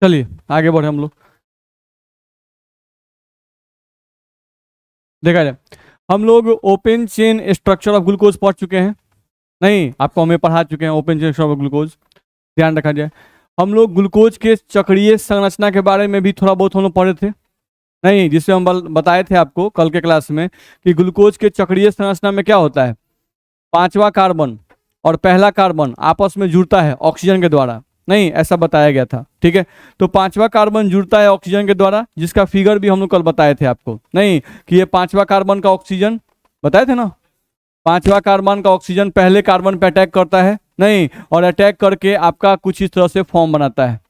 चलिए आगे बढ़े हम लोग। देखा जाए, हम लोग open chain structure of glucose पढ़ चुके हैं। नहीं, आपको हमें पढ़ा चुके हैं open chain structure of glucose. ध्यान रखा जाए, हम लोग ग्लूकोज के चक्रीय संरचना के बारे में भी थोड़ा बहुत हम लोग पढ़े थे। नहीं, जिससे हम बताए थे आपको कल के क्लास में कि ग्लूकोज के चक्रीय संरचना में क्या होता है, पांचवा कार्बन और पहला कार्बन आपस में जुड़ता है ऑक्सीजन के द्वारा। नहीं, ऐसा बताया गया था। ठीक है, तो पांचवा कार्बन जुड़ता है ऑक्सीजन के द्वारा, जिसका फिगर भी हम लोग कल बताए थे आपको। नहीं कि ये पांचवा कार्बन का ऑक्सीजन बताए थे ना, पांचवा कार्बन का ऑक्सीजन पहले कार्बन पे अटैक करता है। नहीं, और अटैक करके आपका कुछ इस तरह से फॉर्म बनाता है।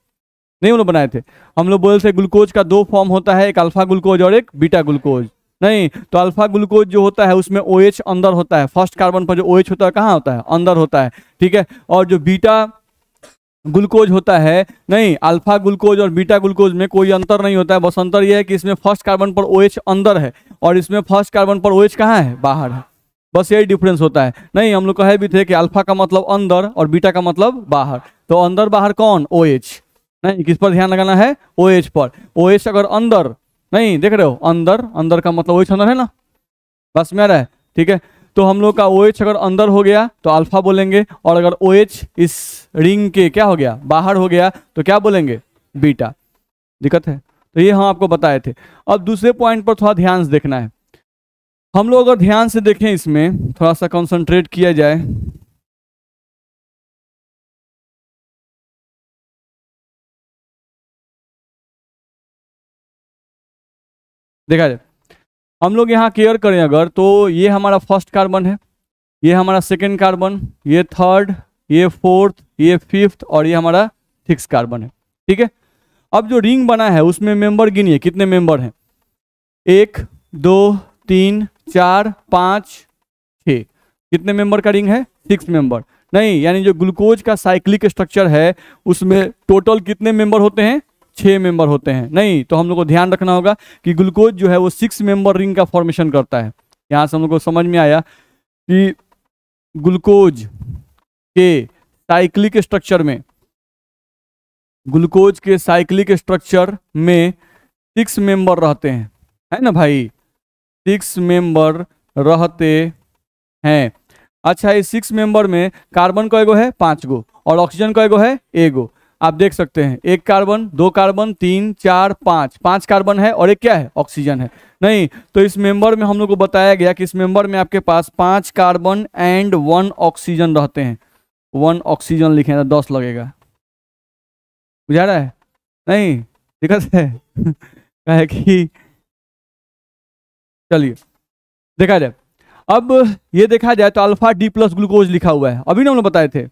नहीं, हम लोग बनाए थे, हम लोग बोले थे ग्लूकोज का दो फॉर्म होता है, एक अल्फा ग्लूकोज और एक बीटा ग्लूकोज। नहीं, तो अल्फा ग्लूकोज जो होता है उसमें OH अंदर होता है, फर्स्ट कार्बन पर जो OH होता है कहाँ होता है, अंदर होता है। ठीक है, और जो बीटा ग्लूकोज होता है, नहीं, अल्फा ग्लूकोज और बीटा ग्लूकोज में कोई अंतर नहीं होता है, बस अंतर यह है कि इसमें फर्स्ट कार्बन पर OH अंदर है और इसमें फर्स्ट कार्बन पर OH कहाँ है, बाहर है। बस यही डिफरेंस होता है। नहीं, हम लोग कहे भी थे कि अल्फा का मतलब अंदर और बीटा का मतलब बाहर, तो अंदर बाहर कौन, OH। नहीं, किस पर ध्यान लगाना है, OH पर। OH अगर अंदर, नहीं देख रहे हो, अंदर, अंदर का मतलब OH अंदर है ना, बस में आ रहा है। ठीक है, तो हम लोग का OH अगर अंदर हो गया तो अल्फा बोलेंगे, और अगर OH इस रिंग के क्या हो गया, बाहर हो गया, तो क्या बोलेंगे, बीटा। दिक्कत है, तो ये हम आपको बताए थे। अब दूसरे पॉइंट पर थोड़ा ध्यान से देखना है। हम लोग अगर ध्यान से देखें, इसमें थोड़ा सा कंसंट्रेट किया जाए, देखा जाए, हम लोग यहाँ केयर करें अगर, तो ये हमारा फर्स्ट कार्बन है, ये हमारा सेकेंड कार्बन, ये थर्ड, ये फोर्थ, ये फिफ्थ, और ये हमारा सिक्स कार्बन है। ठीक है, अब जो रिंग बना है उसमें मेंबर गिनिए, कितने मेंबर हैं, 1 2 3 4 5 6। कितने मेंबर का रिंग है, 6 मेंबर। नहीं, यानी जो ग्लूकोज का साइक्लिक स्ट्रक्चर है उसमें टोटल कितने मेंबर होते हैं, 6 मेंबर होते हैं। नहीं, तो हम लोग को ध्यान रखना होगा कि ग्लूकोज जो है वो 6 मेंबर रिंग का फॉर्मेशन करता है। यहाँ से हम लोग को समझ में आया कि ग्लूकोज के साइक्लिक स्ट्रक्चर में, ग्लूकोज के साइक्लिक स्ट्रक्चर में 6 मेंबर रहते हैं, है ना भाई, 6 मेंबर रहते हैं। अच्छा, इस 6 मेंबर में कार्बन का एगो है 5 गो और ऑक्सीजन का एगो है एगो। आप देख सकते हैं, एक कार्बन, दो कार्बन, 3 4 5, 5 कार्बन है और एक क्या है, ऑक्सीजन है। नहीं, तो इस मेंबर में हम लोग को बताया गया कि इस मेंबर में आपके पास 5 कार्बन एंड 1 ऑक्सीजन रहते हैं। 1 ऑक्सीजन लिखे तो 10 लगेगा, बुझा रहा है। नहीं, दिक्कत है कहे कि, चलिए देखा जाए, अब ये देखा जाए तो अल्फा डी प्लस ग्लूकोज लिखा हुआ है, अभी ना हम लोग बताए थे,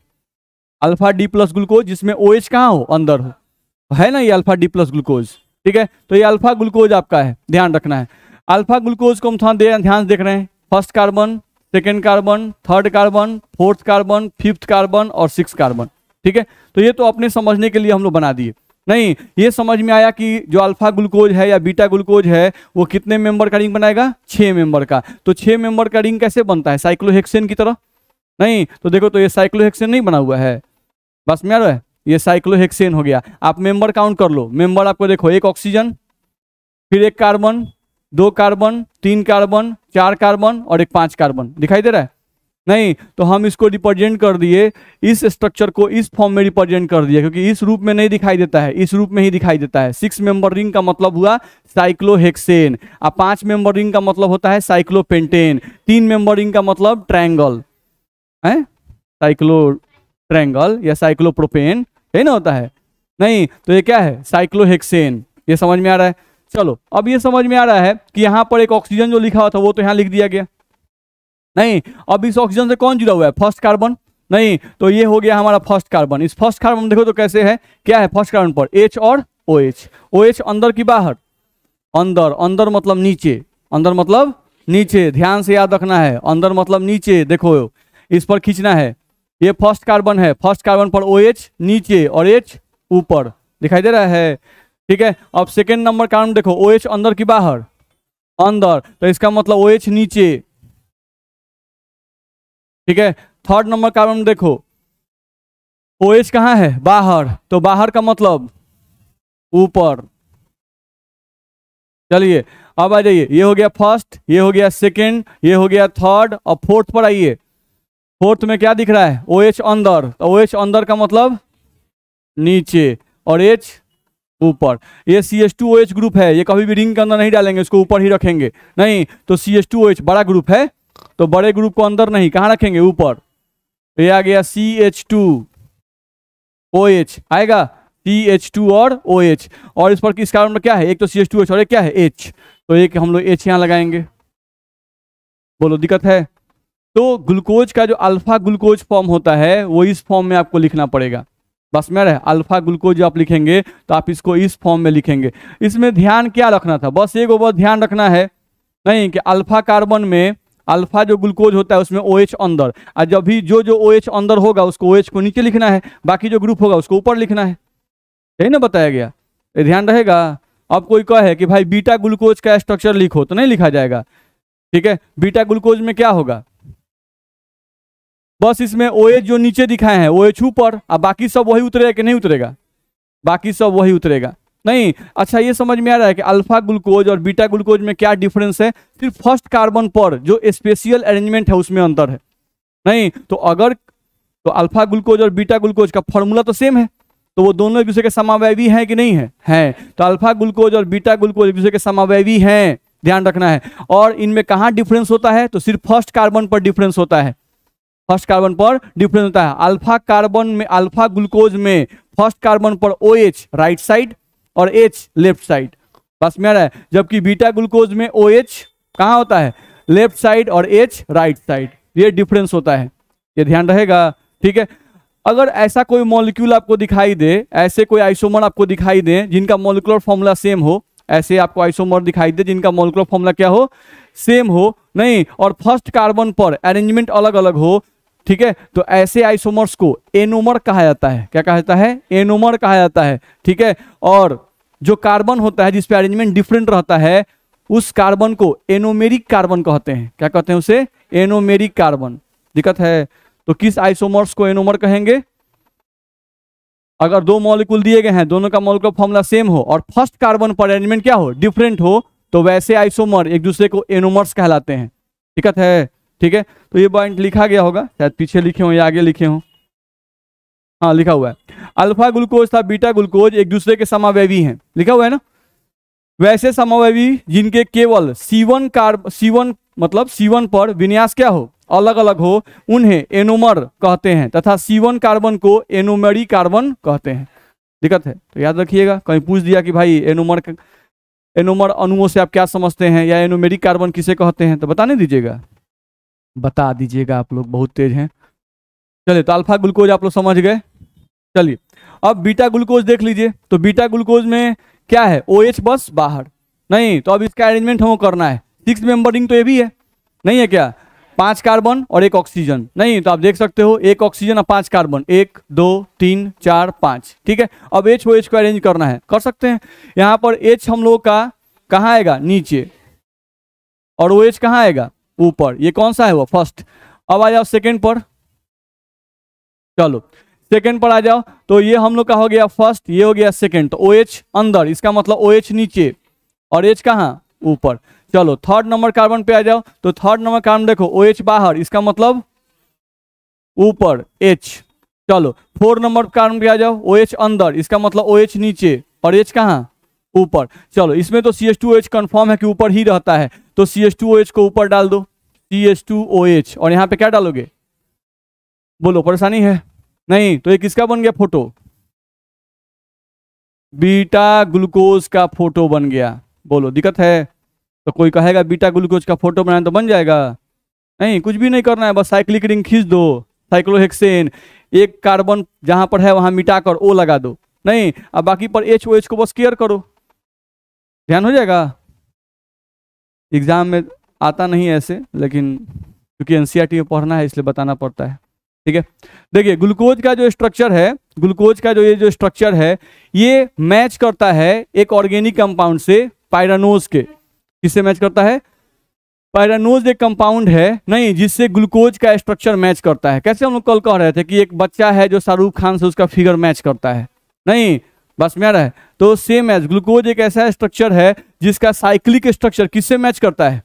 अल्फा डी प्लस ग्लूकोज, जिसमें OH कहाँ हो, अंदर हो, है ना, ये अल्फा डी प्लस ग्लूकोज। ठीक है, तो ये अल्फा ग्लूकोज आपका है, ध्यान रखना है। अल्फा ग्लूकोज को हम थोड़ा ध्यान से देख रहे हैं, first carbon, second carbon, third carbon, fourth carbon, fifth carbon और सिक्स कार्बन। ठीक है, तो ये तो अपने समझने के लिए हम लोग बना दिए। नहीं, ये समझ में आया कि जो अल्फा ग्लूकोज है या बीटा ग्लूकोज है वो कितने मेंबर का रिंग बनाएगा, 6 मेंबर का। तो 6 मेंबर का रिंग कैसे बनता है, साइक्लोहेक्सेन की तरह। नहीं, तो देखो, तो ये साइक्लोहेक्सेन नहीं बना हुआ है, बस में आ रहा है, ये साइक्लोहेक्सेन हो गया। आप मेंबर काउंट कर लो, मेंबर आपको देखो, एक ऑक्सीजन, फिर एक कार्बन, 2 कार्बन, 3 कार्बन, 4 कार्बन और एक 5 कार्बन, दिखाई दे रहा है। नहीं, तो हम इसको रिप्रेजेंट कर दिए, इस स्ट्रक्चर को इस फॉर्म में रिप्रेजेंट कर दिया, क्योंकि इस रूप में नहीं दिखाई देता है, इस रूप में ही दिखाई देता है। 6 मेंबर रिंग का मतलब हुआ साइक्लोहेक्सेन, अब 5 मेंबर रिंग का मतलब होता है साइक्लोपेंटेन, 3 मेंबर रिंग का मतलब ट्रायंगल है, साइक्लो ट्रायंगल या साइक्लोप्रोपेन, यही ना होता है। नहीं, तो ये क्या है, साइक्लोहेक्सेन। ये समझ में आ रहा है। चलो, अब ये समझ में आ रहा है कि यहाँ पर एक ऑक्सीजन जो लिखा हुआ था वो तो यहाँ लिख दिया गया। नहीं, अब इस ऑक्सीजन से कौन जुड़ा हुआ है, फर्स्ट कार्बन। नहीं, तो ये हो गया हमारा फर्स्ट कार्बन। इस फर्स्ट कार्बन देखो तो कैसे है, क्या है फर्स्ट कार्बन पर, H और OH। OH अंदर की बाहर, अंदर, अंदर मतलब नीचे, अंदर मतलब नीचे, ध्यान से याद रखना है, अंदर मतलब नीचे। देखो इस पर खींचना है, ये फर्स्ट कार्बन है, फर्स्ट कार्बन पर OH नीचे और H ऊपर, दिखाई दे रहा है। ठीक है, अब सेकेंड नंबर कार्बन देखो, OH अंदर की बाहर, अंदर, तो इसका मतलब OH नीचे। ठीक है, थर्ड नंबर कार्बन देखो, OH कहाँ है, बाहर, तो बाहर का मतलब ऊपर। चलिए अब आ जाइए, ये हो गया फर्स्ट, ये हो गया सेकंड, ये हो गया थर्ड, और फोर्थ पर आइए। फोर्थ में क्या दिख रहा है? OH अंदर, तो OH अंदर का मतलब नीचे और H ऊपर। ये CH2OH ग्रुप है, ये कभी भी रिंग के अंदर नहीं डालेंगे, इसको ऊपर ही रखेंगे। नहीं तो CH2OH बड़ा ग्रुप है, तो बड़े ग्रुप को अंदर नहीं, कहाँ रखेंगे? ऊपर। तो ये आ गया CH2OH आएगा, CH2 और OH। और इस पर किस कार्बन में क्या है? एक तो CH2OH और एक क्या है? H। तो एक हम लोग H यहाँ लगाएंगे। बोलो दिक्कत है? तो ग्लूकोज का जो अल्फा ग्लूकोज फॉर्म होता है वो इस फॉर्म में आपको लिखना पड़ेगा। बस में रहे, अल्फा ग्लूकोज जो आप लिखेंगे तो आप इसको इस फॉर्म में लिखेंगे। इसमें ध्यान क्या रखना था? बस एक बात ध्यान रखना है, नहीं कि अल्फा कार्बन में अल्फा जो ग्लूकोज होता है उसमें OH अंदर, और जब भी जो OH अंदर होगा उसको OH को नीचे लिखना है, बाकी जो ग्रुप होगा उसको ऊपर लिखना है। यही ना बताया गया, ये ध्यान रहेगा। अब कोई कहे कि भाई बीटा ग्लूकोज का स्ट्रक्चर लिखो, तो नहीं लिखा जाएगा। ठीक है, बीटा ग्लूकोज में क्या होगा? बस इसमें OH जो नीचे दिखाए हैं OH ऊपर, अब बाकी सब वही उतरेगा कि नहीं उतरेगा? बाकी सब वही उतरेगा। नहीं, अच्छा ये समझ में आ रहा है कि अल्फा ग्लूकोज और बीटा ग्लूकोज में क्या डिफरेंस है? सिर्फ फर्स्ट कार्बन पर जो स्पेशियल अरेंजमेंट है उसमें अंतर है। नहीं तो अगर तो अल्फा ग्लूकोज और बीटा ग्लूकोज का फॉर्मूला तो सेम है, तो वो दोनों एक दूसरे के समावयवी हैं कि नहीं है? हैं। तो अल्फा ग्लूकोज और बीटा ग्लूकोज एक दूसरे के समावयवी हैं, ध्यान रखना है। और इनमें कहाँ डिफरेंस होता है? तो सिर्फ फर्स्ट कार्बन पर डिफरेंस होता है, फर्स्ट कार्बन पर डिफरेंस होता है। अल्फा कार्बन में, अल्फा ग्लूकोज में फर्स्ट कार्बन पर OH राइट साइड और H लेफ्ट साइड, बस में आ रहा है। जबकि बीटा ग्लूकोज में OH कहाँ होता है? लेफ्ट साइड और H राइट साइड। ये डिफरेंस होता है, ये ध्यान रहेगा। ठीक है, अगर ऐसा कोई मॉलिक्यूल आपको दिखाई दे, ऐसे कोई आइसोमर आपको दिखाई दे जिनका मॉलिक्यूलर फॉर्मूला सेम हो, ऐसे आपको आइसोमर दिखाई दे जिनका मॉलिक्यूलर फॉर्मूला क्या हो? सेम हो, नहीं और फर्स्ट कार्बन पर अरेंजमेंट अलग अलग हो, ठीक है, तो ऐसे आइसोमर्स को एनोमर कहा जाता है। क्या कहा जाता है? एनोमर कहा जाता है। ठीक है, और जो कार्बन होता है जिसपे अरेंजमेंट डिफरेंट रहता है उस कार्बन को एनोमेरिक कार्बन कहते हैं। क्या कहते हैं उसे? Anomeric carbon. दिक्कत है? तो किस आइसोमर्स को एनोमर कहेंगे? अगर दो मॉलिक्यूल दिए गए हैं, दोनों का मॉलिक्यूलर फॉर्मूला सेम हो और फर्स्ट कार्बन पर अरेंजमेंट क्या हो? डिफरेंट हो, तो वैसे आइसोमर एक दूसरे को एनोमर्स कहलाते हैं। दिक्कत है? ठीक है, तो ये पॉइंट लिखा गया होगा, शायद पीछे लिखे हो या आगे लिखे हो। हाँ लिखा हुआ है, अल्फा ग्लूकोज था बीटा ग्लूकोज एक दूसरे के समावयवी हैं, लिखा हुआ है ना। वैसे समावयवी जिनके केवल C1 मतलब C1 पर विन्यास क्या हो? अलग अलग हो, उन्हें एनोमर कहते हैं, तथा C1 कार्बन को एनोमेरी कार्बन कहते हैं। दिक्कत है? तो याद रखिएगा, कहीं पूछ दिया कि भाई एनोमर अणुओं से आप क्या समझते हैं या एनोमेरिक कार्बन किसे कहते हैं, तो बताने दीजिएगा, बता दीजिएगा। आप लोग बहुत तेज हैं। चलिए, तो अल्फा ग्लूकोज आप लोग समझ गए। चलिए अब बीटा ग्लूकोज देख लीजिए। तो बीटा ग्लूकोज में क्या है? OH बस बाहर, नहीं तो अब इसका अरेंजमेंट हमको करना है। 6 मेंबर रिंग तो ये भी है, नहीं है क्या? 5 कार्बन और 1 ऑक्सीजन, नहीं तो आप देख सकते हो 1 ऑक्सीजन और 5 कार्बन, 1 2 3 4 5। ठीक है, अब OH को अरेंज करना है, कर सकते हैं। यहाँ पर H हम लोग का कहाँ आएगा? नीचे, और OH कहाँ आएगा? ऊपर। ये कौन सा है? वो फर्स्ट। अब आ जाओ सेकेंड पर, चलो सेकेंड पर आ जाओ। तो ये हम लोग का हो गया फर्स्ट, ये हो गया सेकेंड। तो OH अंदर, इसका मतलब OH नीचे और H कहाँ? ऊपर। चलो थर्ड नंबर कार्बन पे आ जाओ। तो थर्ड नंबर कार्बन देखो OH बाहर, इसका मतलब ऊपर H। चलो 4 नंबर कार्बन पे आ जाओ, OH अंदर, इसका मतलब OH नीचे और H कहाँ? ऊपर। चलो इसमें तो CH2OH कंफर्म है कि ऊपर ही रहता है, तो CH2OH को ऊपर डाल दो, CH2OH, और यहाँ पे क्या डालोगे? बोलो, परेशानी है? नहीं तो ये किसका बन गया फोटो? बीटा ग्लूकोज का फोटो बन गया। बोलो दिक्कत है? तो कोई कहेगा बीटा ग्लूकोज का फोटो बनाए तो बन जाएगा? नहीं, कुछ भी नहीं करना है, बस साइक्लिक रिंग खींच दो, साइक्लोहेक्सेन, एक कार्बन जहां पर है वहां मिटाकर O लगा दो, नहीं अब बाकी पर HOH को बस केयर करो, ध्यान हो जाएगा। एग्जाम में आता नहीं है ऐसे, लेकिन क्योंकि NCERT में पढ़ना है इसलिए बताना पड़ता है। ठीक है, देखिए ग्लूकोज का जो स्ट्रक्चर है, ग्लूकोज का जो स्ट्रक्चर है ये मैच करता है एक ऑर्गेनिक कंपाउंड से, पायरानोज के। किससे मैच करता है? पायरानोज एक कंपाउंड है, नहीं जिससे ग्लूकोज का स्ट्रक्चर मैच करता है। कैसे हम लोग कल कह रहे थे कि एक बच्चा है जो शाहरुख खान से उसका फिगर मैच करता है, नहीं बस में आ रहा है। तो सेम एज ग्लूकोज एक ऐसा स्ट्रक्चर है जिसका साइक्लिक स्ट्रक्चर किससे मैच करता है?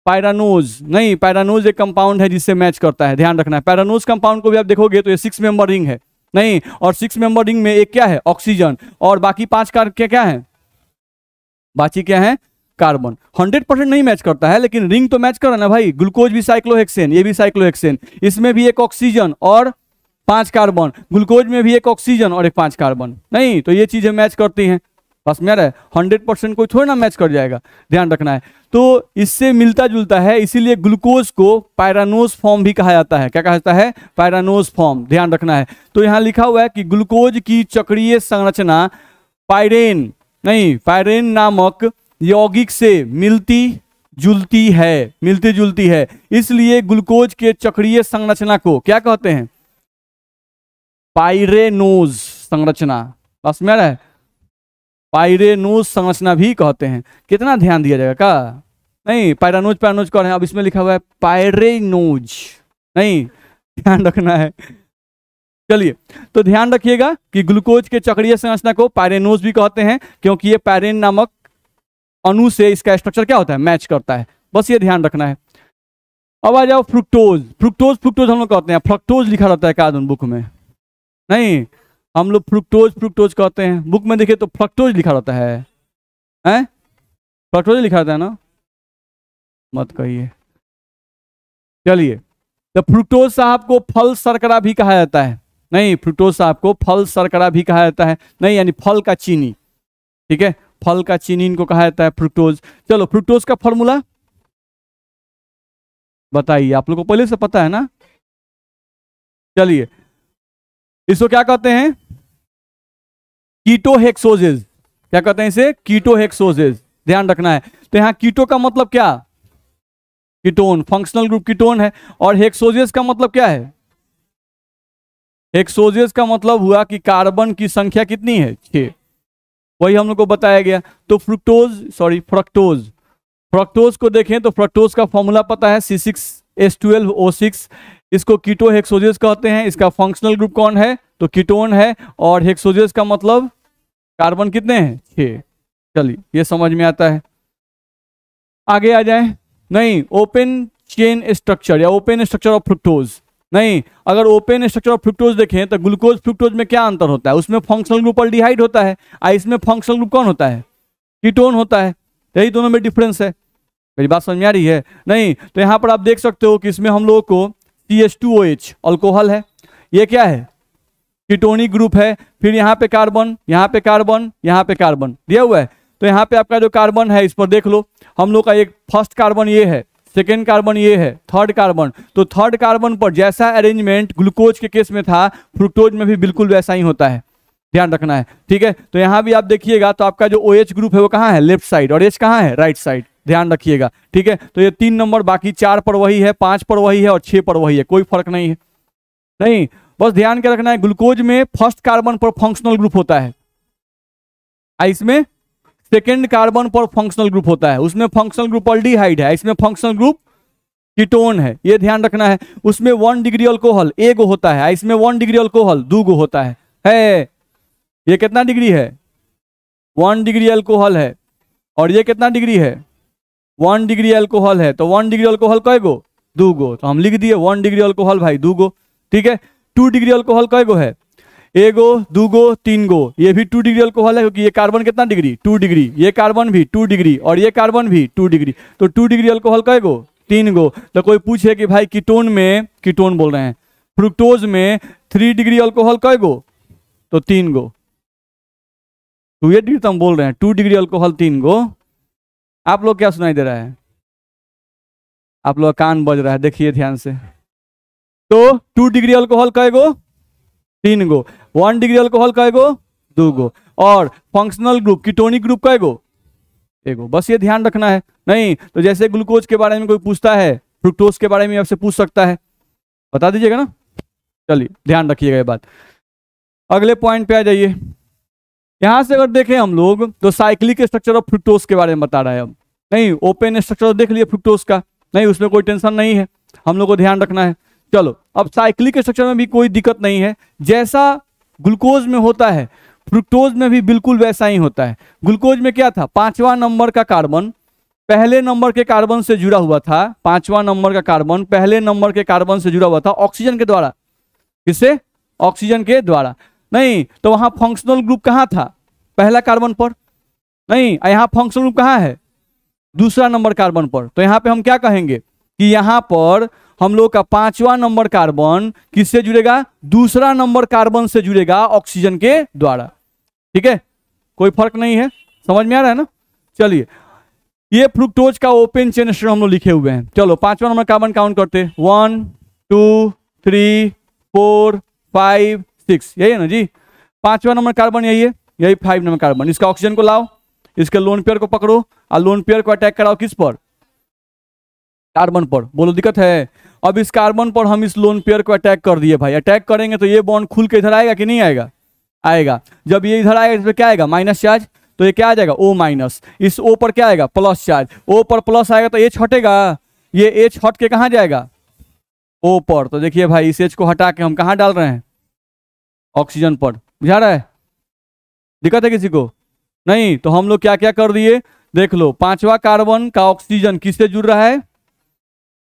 पायरानोज नहीं, पायरानोज एक कंपाउंड है जिससे मैच करता है, ध्यान रखना है। पायरानोज कंपाउंड को भी आप देखोगे तो ये 6 मेंबर रिंग है नहीं, और 6 मेंबर रिंग में एक क्या है? ऑक्सीजन, और बाकी 5 क्या है? बाकी क्या है? कार्बन। 100% नहीं मैच करता है, लेकिन रिंग तो मैच कर रहा है ना भाई। ग्लूकोज भी साइक्लोहेक्सेन, ये भी साइक्लोहेक्सेन, इसमें भी एक ऑक्सीजन और 5 कार्बन, ग्लूकोज में भी एक ऑक्सीजन और एक 5 कार्बन, नहीं तो ये चीजें मैच करती हैं। बस मेरा 100% कोई थोड़ा ना मैच कर जाएगा, ध्यान रखना है। तो इससे मिलता जुलता है, इसीलिए ग्लूकोज को पायरानोज फॉर्म भी कहा जाता है। क्या कहा जाता है? पायरानोज फॉर्म, ध्यान रखना है। तो यहां लिखा हुआ है कि ग्लूकोज की चक्रीय संरचना पायरेन नहीं, पायरेन नामक यौगिक से मिलती जुलती है, इसलिए ग्लूकोज के चक्रीय संरचना को क्या कहते हैं? पायरेनोज संरचना। बस में है, पायरेनोज संरचना भी कहते हैं। कितना ध्यान दिया जाएगा का? नहीं, पायरानोज कर रहे हैं, अब इसमें लिखा हुआ है पायरेनोज, नहीं ध्यान रखना है। चलिए, तो ध्यान रखिएगा कि ग्लूकोज के चक्रीय संरचना को पायरेनोज भी कहते हैं, क्योंकि ये पायरेन नामक अणु से इसका स्ट्रक्चर क्या होता है? मैच करता है। बस ये ध्यान रखना है। अब आ जाओ फ्रुक्टोज। फ्रुक्टोज हम लोग कहते हैं, फ्रक्टोज लिखा रहता है कादन बुक में, नहीं हम लोग फ्रुक्टोज कहते हैं। बुक में देखिए तो फ्रक्टोज लिखा रहता है, हैं? फ्रक्टोज लिखा रहता है ना, मत कहिए। चलिए, तो फ्रुक्टोज साहब को फल शर्करा भी कहा जाता है, नहीं फ्रुक्टोज साहब को फल शर्करा भी कहा जाता है, नहीं यानी फल का चीनी, ठीक है, फल का चीनी इनको कहा जाता है फ्रुक्टोज। चलो, फ्रुक्टोज का फॉर्मूला बताइए, आप लोग को पहले से पता है ना। चलिए, इसको क्या कहते हैं? कीटोहेक्सोजेज। क्या कहते हैं इसे? कीटोहेक्सोजेज, ध्यान रखना है। तो यहां कीटो का मतलब क्या? कीटोन, फंक्शनल ग्रुप कीटोन है। और हेक्सोजेज का मतलब क्या है? हेक्सोजेज का मतलब हुआ कि कार्बन की संख्या कितनी है? 6, वही हम लोग को बताया गया। तो फ्रक्टोज को देखें तो फ्रक्टोज का फॉर्मूला पता है, C6H12O6। इसको कीटोहेक्सोजेज कहते हैं। इसका फंक्शनल ग्रुप कौन है? तो कीटोन है। और हेक्सोजेज का मतलब कार्बन कितने हैं? 6। चलिए, ये समझ में आता है। आगे आ जाए। नहीं, ओपन चेन स्ट्रक्चर या ओपन स्ट्रक्चर ऑफ फ्रुक्टोज, नहीं अगर ओपन स्ट्रक्चर ऑफ फ्रुक्टोज देखें तो ग्लूकोज फ्रुक्टोज में क्या अंतर होता है? उसमें फंक्शनल ग्रुप अल्डिहाइड होता है, इसमें फंक्शनल ग्रुप कौन होता है? कीटोन होता है। यही दोनों में डिफरेंस है। मेरी बात समझ में आ रही है? नहीं, तो यहां पर आप देख सकते हो कि इसमें हम लोगों को CH2OH अल्कोहल है, ये क्या है? कीटोनिक ग्रुप है। फिर यहाँ पे कार्बन, यहाँ पे कार्बन, यहाँ पे कार्बन दिया हुआ है। तो यहाँ पे आपका जो कार्बन है, इस पर देख लो, हम लोग का एक फर्स्ट कार्बन ये है, सेकेंड कार्बन ये है, थर्ड कार्बन। तो थर्ड कार्बन पर जैसा अरेंजमेंट ग्लूकोज के केस में था, फ्रुक्टोज में भी बिल्कुल वैसा ही होता है, ध्यान रखना है, ठीक है। तो यहाँ भी आप देखिएगा तो आपका जो OH ग्रुप है वो कहाँ है? लेफ्ट साइड, और H कहाँ है? राइट साइड, ध्यान रखिएगा, ठीक है। तो ये 3 नंबर, बाकी 4 पर वही है, 5 पर वही है और 6 पर वही है, कोई फर्क नहीं है। नहीं, बस ध्यान के रखना है, ग्लूकोज में फर्स्ट कार्बन पर फंक्शनल ग्रुप होता है, इसमें सेकेंड कार्बन पर फंक्शनल ग्रुप होता है। उसमें फंक्शनल ग्रुप अल्डिहाइड है, इसमें फंक्शनल ग्रुप कीटोन है, ये ध्यान रखना है। उसमें 1 डिग्री अल्कोहल 1 गो होता है, इसमें 1 डिग्री अल्कोहल 2 गो होता है। ये कितना डिग्री है? 1 डिग्री अल्कोहल है। और ये कितना डिग्री है? 1 डिग्री अल्कोहल है। तो 1 डिग्री अल्कोहल कै गो? 2 गो। तो हम लिख दिए 1 डिग्री अल्कोहल भाई 2 गो, ठीक है। 2 डिग्री अल्कोहल कै गो है? 1 गो, 2 गो, 3 गो। ये भी 2 डिग्री अल्कोहल है, क्योंकि ये कार्बन कितना डिग्री? 2 डिग्री। ये कार्बन भी 2 डिग्री और ये कार्बन भी 2 डिग्री। तो 2 डिग्री अल्कोहल कै गो? 3 गो। तो कोई पूछे कि भाई कीटोन बोल रहे हैं, फ्रुक्टोज में 3 डिग्री अल्कोहल कै गो? तो 3 गो। 2 डिग्री तो हम बोल रहे हैं, 2 डिग्री अल्कोहल 3 गो। आप लोग क्या सुनाई दे रहा है? आप लोग कान बज रहा है, देखिए ध्यान से। तो 2 डिग्री अल्कोहल कै गो? 3 गो। 1 डिग्री अल्कोहल कै गो? 2 गो। और फंक्शनल ग्रुप कीटोनिक ग्रुप कै गो? 1 गो। बस ये ध्यान रखना है। नहीं तो जैसे ग्लूकोज के बारे में कोई पूछता है, फ्रुक्टोज के बारे में आपसे पूछ सकता है, बता दीजिएगा ना। चलिए, ध्यान रखिएगा ये बात। अगले पॉइंट पे आ जाइए। यहां से अगर देखें हम लोग तो साइक्लिक स्ट्रक्चर ऑफ फ्रुक्टोज के बारे में बता रहा है। अब नहीं, ओपन स्ट्रक्चर देख लिए फ्रुक्टोज का, नहीं उसमें कोई टेंशन नहीं है, हम लोग को ध्यान रखना है। चलो, अब साइक्लिक स्ट्रक्चर में भी कोई दिक्कत नहीं है। जैसा ग्लूकोज में होता है फ्रुक्टोज में भी बिल्कुल वैसा ही होता है। ग्लूकोज में क्या था, 5वां नंबर का कार्बन पहले नंबर के कार्बन से जुड़ा हुआ था, 5वां नंबर का कार्बन पहले नंबर के कार्बन से जुड़ा हुआ था ऑक्सीजन के द्वारा। किससे? ऑक्सीजन के द्वारा। नहीं तो वहां फंक्शनल ग्रुप कहाँ था, पहला कार्बन पर। नहीं, यहाँ फंक्शनल ग्रुप कहाँ है, दूसरा नंबर कार्बन पर। तो यहाँ पे हम क्या कहेंगे कि यहाँ पर हम लोग का 5वां नंबर कार्बन किससे जुड़ेगा, दूसरा नंबर कार्बन से जुड़ेगा ऑक्सीजन के द्वारा। ठीक है, कोई फर्क नहीं है, समझ में आ रहा है ना। चलिए, ये फ्रुक्टोज का ओपन चेन स्ट्रक्चर हम लोग लिखे हुए हैं। चलो 5वां नंबर कार्बन काउंट करते, 1 2 3 4 5 6, यही है ना जी। 5वां नंबर कार्बन यही है, यही 5 नंबर कार्बन। इसका ऑक्सीजन को लाओ, इसके लोन पेयर को पकड़ो और लोन पेयर को अटैक कराओ किस पर, कार्बन पर। बोलो दिक्कत है। अब इस कार्बन पर हम इस लोन पेयर को अटैक कर दिए भाई। अटैक करेंगे तो ये बॉन्ड खुल के इधर आएगा कि नहीं आएगा, आएगा। जब ये इधर आएगा इसमें क्या आएगा, माइनस चार्ज। तो ये क्या आ जाएगा, O माइनस। इस O पर क्या आएगा, प्लस चार्ज। O पर प्लस आएगा तो H हटेगा, ये H हट के कहाँ जाएगा, O पर। तो देखिए भाई, इस H को हटा के हम कहाँ डाल रहे हैं, ऑक्सीजन पर। बुझा रहा है, दिक्कत है किसी को नहीं। तो हम लोग क्या क्या कर दिए, देख लो। 5वां कार्बन का ऑक्सीजन किससे जुड़ रहा है,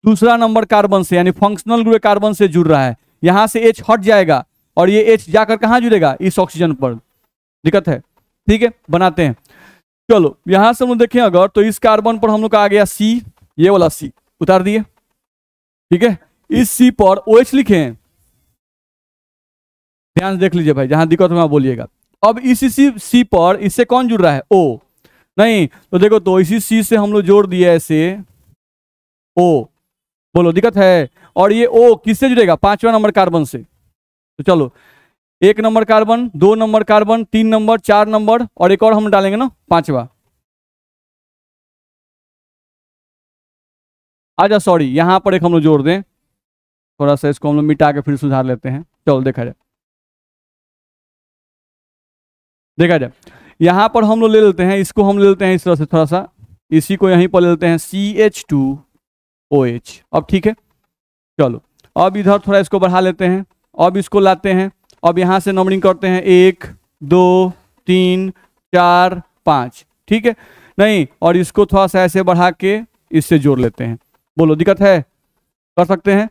दूसरा नंबर कार्बन से, यानी फंक्शनल ग्रुप कार्बन से जुड़ रहा है। यहां से H हट जाएगा और ये H जाकर कहां जुड़ेगा, इस ऑक्सीजन पर। दिक्कत है, ठीक है, बनाते हैं। चलो यहां से हम लोग देखें अगर, तो इस कार्बन पर हम लोग का आ गया C, ये वाला C उतार दिए। ठीक है, इस C पर OH लिखे हैं, ध्यान से देख लीजिए भाई, जहां दिक्कत हो बोलिएगा। अब इसी C पर इससे कौन जुड़ रहा है, O। नहीं तो देखो, तो इसी C से हम लोग जोड़ दिए ऐसे O। बोलो दिक्कत है। और ये O किससे जुड़ेगा, 5वां नंबर कार्बन से। तो चलो, 1 number carbon, 2 number carbon, 3 number, 4 number, और एक और हम डालेंगे ना, 5वां। आजा, सॉरी, यहां पर एक हम लोग जोड़ दें, थोड़ा सा इसको हम लोग मिटा के फिर सुधार लेते हैं। चलो देखा जाए, देखा जाए। यहां पर हम लोग ले लेते हैं, इसको हम ले लेते हैं इस तरह से, थोड़ा सा इसी को यहीं पर ले लेते हैं, CH2OH। अब ठीक है, चलो अब इधर थोड़ा इसको बढ़ा लेते हैं। अब इसको लाते हैं, अब यहां से नंबरिंग करते हैं, 1 2 3 4 5। ठीक है, नहीं, और इसको थोड़ा सा ऐसे बढ़ा के इससे जोड़ लेते हैं। बोलो दिक्कत है, कर सकते हैं।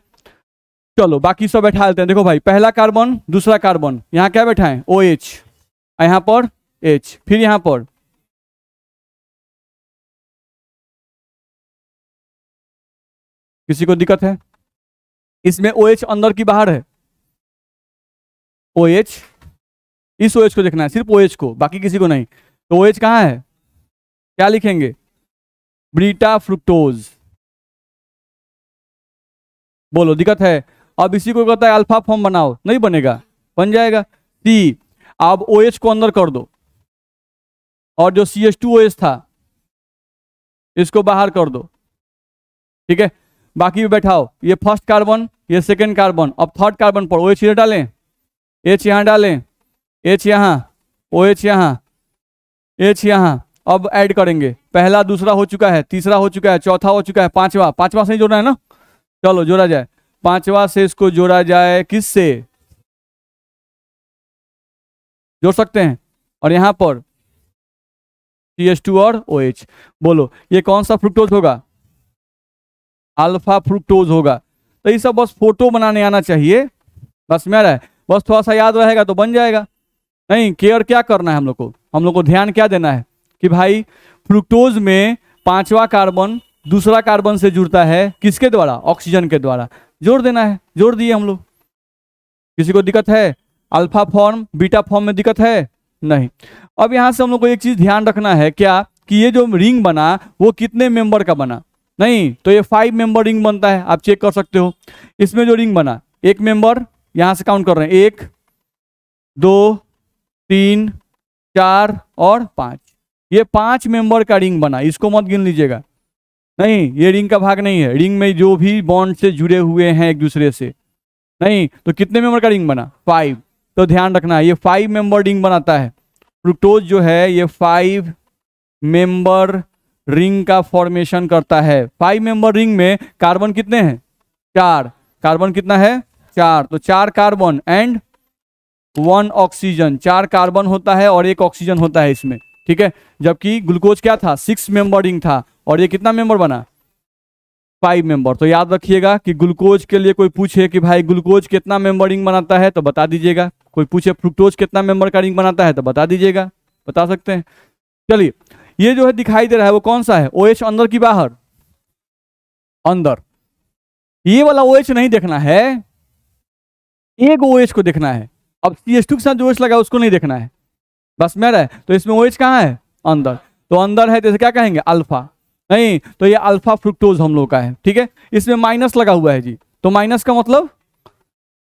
चलो बाकी सब बैठा लेते हैं। देखो भाई, पहला कार्बन दूसरा कार्बन, यहाँ क्या बैठा है, OH, यहाँ पर H, फिर यहाँ पर किसी को दिक्कत है, इसमें OH अंदर की बाहर है, OH, इस OH को देखना है, सिर्फ OH को, बाकी किसी को नहीं। तो OH कहाँ है, क्या लिखेंगे, बीटा फ्रुक्टोज। बोलो दिक्कत है। अब इसी को कहता है अल्फा फॉर्म बनाओ, नहीं बनेगा, बन जाएगा C। अब OH को अंदर कर दो, और जो CH2OH था इसको बाहर कर दो। ठीक है, बाकी भी बैठाओ, ये फर्स्ट कार्बन, ये सेकेंड कार्बन। अब थर्ड कार्बन पर OH इधर डालें, H यहाँ डालें, H यहाँ, OH यहाँ, H यहाँ। अब ऐड करेंगे, पहला दूसरा हो चुका है, तीसरा हो चुका है, चौथा हो चुका है, पांचवा से ही जोड़ना है ना। चलो जोड़ा जाए, 5वां से इसको जोड़ा जाए, किससे जोड़ सकते हैं, और यहाँ पर CH2 और OH। बोलो ये कौन सा फ्रुक्टोज होगा, अल्फा फ्रुक्टोज होगा। तो ये सब बस फोटो बनाने आना चाहिए, बस मेरा है, बस थोड़ा सा याद रहेगा तो बन जाएगा। नहीं, केयर क्या करना है हम लोग को ध्यान क्या देना है कि भाई फ्रुक्टोज में 5वां कार्बन दूसरा कार्बन से जुड़ता है, किसके द्वारा, ऑक्सीजन के द्वारा। जोड़ देना है, जोड़ दिए हम लोग। किसी को दिक्कत है, अल्फा फॉर्म बीटा फॉर्म में दिक्कत है नहीं। अब यहां से हम लोग को एक चीज ध्यान रखना है, क्या कि ये जो रिंग बना वो कितने मेंबर का बना। नहीं तो ये 5 मेंबर रिंग बनता है, आप चेक कर सकते हो। इसमें जो रिंग बना, एक मेंबर, यहां से काउंट कर रहे हैं, 1 2 3 4 और 5, ये 5 मेंबर का रिंग बना। इसको मत गिन लीजिएगा, नहीं ये रिंग का भाग नहीं है। रिंग में जो भी बॉन्ड से जुड़े हुए हैं एक दूसरे से, नहीं तो कितने मेंबर का रिंग बना, 5। तो ध्यान रखना है, ये 5 मेंबर रिंग बनाता है। फ्रुक्टोज जो है ये 5 मेंबर रिंग का फॉर्मेशन करता है। 5 मेंबर रिंग में कार्बन कितने हैं, 4। कार्बन कितना है, 4। तो 4 कार्बन एंड 1 ऑक्सीजन, 4 कार्बन होता है और 1 ऑक्सीजन होता है इसमें, ठीक है। जबकि ग्लूकोज क्या था, 6 मेंबरिंग था, और ये कितना मेंबर बना, 5 मेंबर। तो याद रखिएगा कि ग्लूकोज के लिए कोई पूछे कि भाई ग्लूकोज कितना मेंबर रिंग बनाता है तो बता दीजिएगा, कोई पूछे फ्रुक्टोज कितना मेंबर का रिंग बनाता है तो बता दीजिएगा, बता सकते हैं। चलिए, ये जो है दिखाई दे रहा है वो कौन सा है, OH अंदर की बाहर, अंदर। ये वाला OH नहीं देखना है, एक OH को देखना है। अब CH2 के साथ जो OH लगा उसको नहीं देखना है, बस मेरा है। तो इसमें OH कहाँ है, अंदर। तो अंदर है तो इसे क्या कहेंगे, अल्फा। नहीं तो ये अल्फा फ्रुक्टोज हम लोग का है, ठीक है। इसमें माइनस लगा हुआ है जी, तो माइनस का मतलब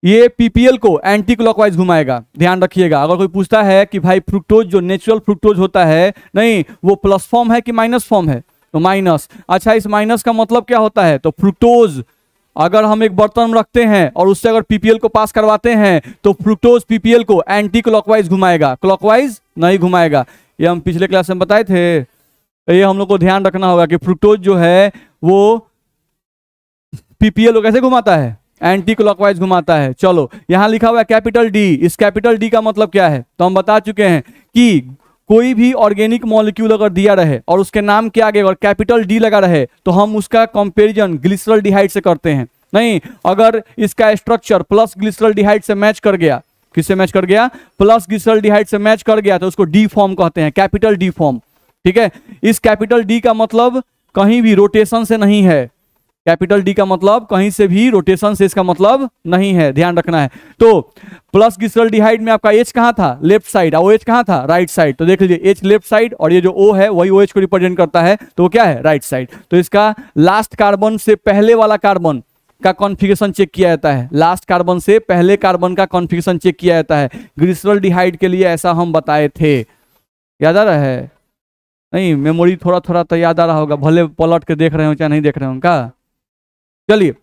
ये PPL को एंटी क्लॉकवाइज घुमाएगा, ध्यान रखिएगा। अगर कोई पूछता है कि भाई फ्रुक्टोज जो नेचुरल फ्रुक्टोज होता है, नहीं वो प्लस फॉर्म है कि माइनस फॉर्म है, तो माइनस। अच्छा, इस माइनस का मतलब क्या होता है, तो फ्रुक्टोज अगर हम एक बर्तन में रखते हैं और उससे अगर PPL को पास करवाते हैं तो फ्रुक्टोज PPL को एंटी क्लॉकवाइज घुमाएगा, क्लॉकवाइज नहीं घुमाएगा। ये हम पिछले क्लास में बताए थे। तो ये हम लोग को ध्यान रखना होगा कि फ्रुक्टोज जो है वो PPL को कैसे घुमाता है, एंटी क्लॉकवाइज घुमाता है। चलो, यहां लिखा हुआ है कैपिटल डी। इस कैपिटल डी का मतलब क्या है, तो हम बता चुके हैं कि कोई भी ऑर्गेनिक मॉलिक्यूल अगर दिया रहे और उसके नाम के आगे अगर कैपिटल डी लगा रहे तो हम उसका कंपैरिजन ग्लिसरॉल्डिहाइड से करते हैं। नहीं, अगर इसका स्ट्रक्चर प्लस ग्लिसरॉल्डिहाइड से मैच कर गया, किससे मैच कर गया, प्लस ग्लिसरॉल्डिहाइड से मैच कर गया, तो उसको डी फॉर्म कहते हैं, कैपिटल डी फॉर्म, ठीक है। इस कैपिटल डी का मतलब कहीं भी रोटेशन से नहीं है, कैपिटल डी का मतलब कहीं से भी रोटेशन से इसका मतलब नहीं है, ध्यान रखना है। तो प्लस ग्लिसरॉल्डिहाइड में आपका H कहां था, लेफ्ट साइड, और OH कहां था, राइट साइड। तो देख लीजिए H लेफ्ट साइड और ये जो O है वही OH को रिप्रेजेंट करता है, तो वो क्या है, राइट साइड। तो इसका लास्ट कार्बन से पहले वाला कार्बन का कॉन्फ़िगरेशन चेक किया जाता है, लास्ट कार्बन से पहले कार्बन का कॉन्फ़िगरेशन चेक किया जाता है। ग्लिसरॉल्डिहाइड के लिए ऐसा हम बताए थे, याद आ रहा है, नहीं मेमोरी थोड़ा थोड़ा तो याद आ रहा होगा, भले पलट के देख रहे हो चाहे नहीं देख रहे हो का। चलिए,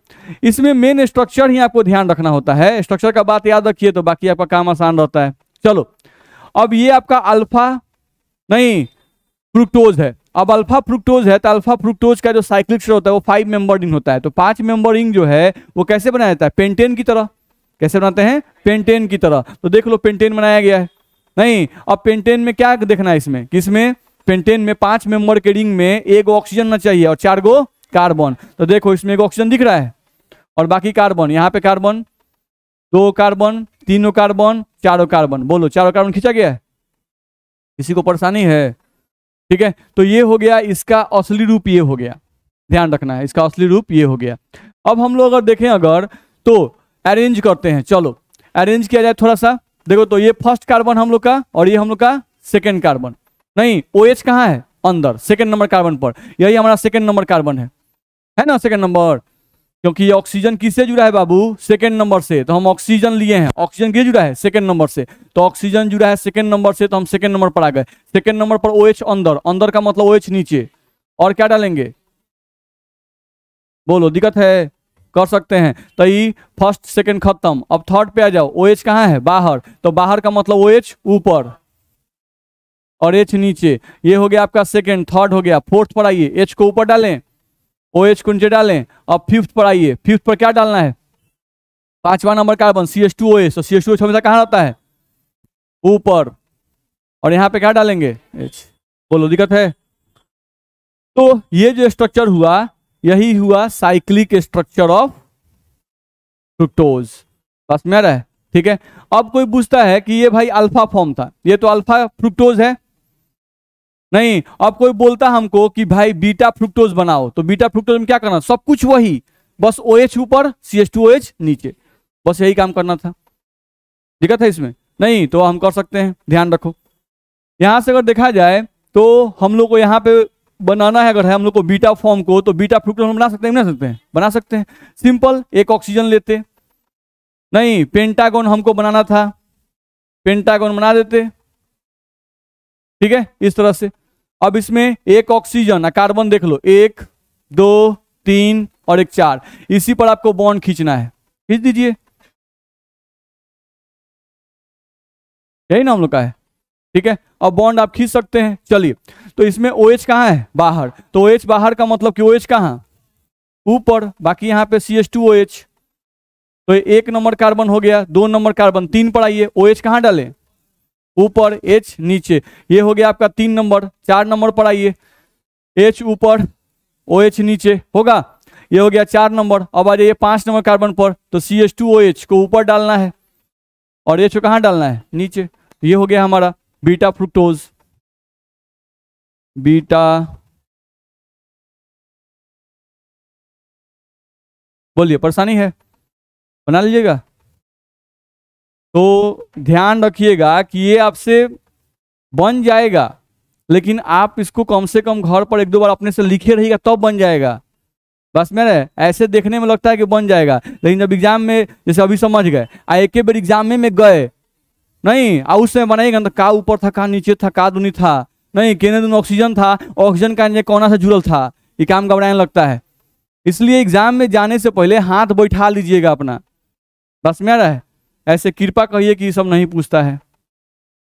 इसमें मेन स्ट्रक्चर ही आपको ध्यान रखना होता है, स्ट्रक्चर का बात याद रखिए तो बाकी आपका काम आसान रहता है। चलो, अब ये आपका अल्फा नहीं फ्रुक्टोज है। अब अल्फा फ्रुक्टोज है तो अल्फा फ्रुक्टोज का जो साइक्लिक स्ट्रक्चर होता है वो 5 मेंबर रिंग होता है। तो 5 मेंबर रिंग जो है वो कैसे बनाया जाता है, पेंटेन की तरह। कैसे बनाते हैं, पेंटेन की तरह। तो देख लो पेंटेन बनाया गया है। नहीं, अब पेंटेन में क्या देखना है, इसमें किसमें, पेंटेन में 5 मेंबर के रिंग में 1 ऑक्सीजन ना चाहिए और 4 गो कार्बन। तो देखो इसमें 1 ऑक्सीजन दिख रहा है और बाकी कार्बन, यहाँ पे कार्बन, 2 कार्बन, 3 कार्बन, 4 कार्बन। बोलो 4 कार्बन खींचा गया है, किसी को परेशानी है, ठीक है। तो ये हो गया इसका असली रूप, ये हो गया, ध्यान रखना है, इसका असली रूप ये हो गया। अब हम लोग अगर देखें अगर तो अरेंज करते हैं, चलो अरेंज किया जाए थोड़ा सा। देखो तो ये फर्स्ट कार्बन हम लोग का और ये हम लोग का सेकेंड कार्बन। नहीं, OH कहाँ है, अंदर सेकेंड नंबर कार्बन पर, यही हमारा सेकेंड नंबर कार्बन है ना, सेकेंड नंबर। क्योंकि ये ऑक्सीजन किससे जुड़ा है बाबू, सेकेंड नंबर से, तो हम ऑक्सीजन लिए हैं, ऑक्सीजन किससे जुड़ा है, सेकेंड नंबर से। तो ऑक्सीजन जुड़ा है सेकेंड नंबर से, तो हम सेकेंड नंबर पर आ गए। सेकेंड नंबर पर OH अंदर, अंदर का मतलब OH नीचे, और क्या डालेंगे, बोलो दिक्कत है, कर सकते हैं। तो ये फर्स्ट सेकेंड खत्म, अब थर्ड पे आ जाओ। OH कहाँ है, बाहर, तो बाहर का मतलब OH ऊपर और H नीचे। ये हो गया आपका सेकेंड, थर्ड हो गया। फोर्थ पर आइए, H को ऊपर डालें, OH को नीचे डालें। अब फिफ्थ पर आइए, फिफ्थ पर क्या डालना है, 5वां नंबर कार्बन CH2OH। तो CH2OH हमेशा कहाँ रहता है, ऊपर, और यहाँ पे क्या डालेंगे, H। बोलो दिक्कत है। तो ये जो स्ट्रक्चर हुआ यही हुआ साइक्लिक स्ट्रक्चर ऑफ फ्रुक्टोज, बस मेरा है, ठीक है। अब कोई पूछता है कि ये भाई अल्फा फॉर्म था, ये तो अल्फा फ्रुक्टोज है। नहीं, अब कोई बोलता हमको कि भाई बीटा फ्रुक्टोज बनाओ, तो बीटा फ्रुक्टोज में क्या करना, सब कुछ वही, बस OH ऊपर CH2OH नीचे, बस यही काम करना था। दिक्कत है इसमें, नहीं तो हम कर सकते हैं, ध्यान रखो। यहां से अगर देखा जाए तो हम लोग को यहाँ पे बनाना है, अगर है हम लोग को बीटा फॉर्म को, तो बीटा फ्रुक्टोज हम बना सकते हैं, बना सकते हैं, बना सकते हैं। सिंपल, 1 ऑक्सीजन लेते, नहीं पेंटागन हमको बनाना था, पेंटागन बना देते, ठीक है, इस तरह से। अब इसमें 1 ऑक्सीजन, कार्बन देख लो, 1 2 3 और 1 4, इसी पर आपको बॉन्ड खींचना है, खींच दीजिए, यही ना हम लोग का है, ठीक है। अब बॉन्ड आप खींच सकते हैं। चलिए, तो इसमें OH कहाँ है, बाहर, तो OH बाहर का मतलब कि OH कहाँ, ऊपर, बाकी यहाँ पे CH2OH, तो 1 नंबर कार्बन हो गया, 2 नंबर कार्बन 3 पर आइए, OH कहाँ डालें, ऊपर, H नीचे। ये हो गया आपका 3 नंबर। 4 नंबर पर आइए, H ऊपर, OH नीचे होगा। ये हो गया 4 नंबर। अब आ जाइए 5 नंबर कार्बन पर, तो CH2OH को ऊपर डालना है और H को कहाँ डालना है, नीचे। ये हो गया हमारा बीटा फ्रुक्टोज। बीटा, बोलिए परेशानी है, बना लीजिएगा। तो ध्यान रखिएगा कि ये आपसे बन जाएगा, लेकिन आप इसको कम से कम घर पर 1-2 बार अपने से लिखे रहिएगा, तब बन जाएगा। बस मेरे ऐसे देखने में लगता है कि बन जाएगा, लेकिन जब एग्जाम में, जैसे अभी समझ गए, एक के बार एग्जाम में गए नहीं, उसमें बनाएगा तो का ऊपर था, का नीचे था, का दूनी था, नहीं केने दून ऑक्सीजन था, ऑक्सीजन का नीचे कोना से जुड़ल था, ये काम घबराने लगता है। इसलिए एग्जाम में जाने से पहले हाथ बैठा लीजिएगा अपना। बस में रहा है, ऐसे कृपा कहिए कि ये सब नहीं पूछता है।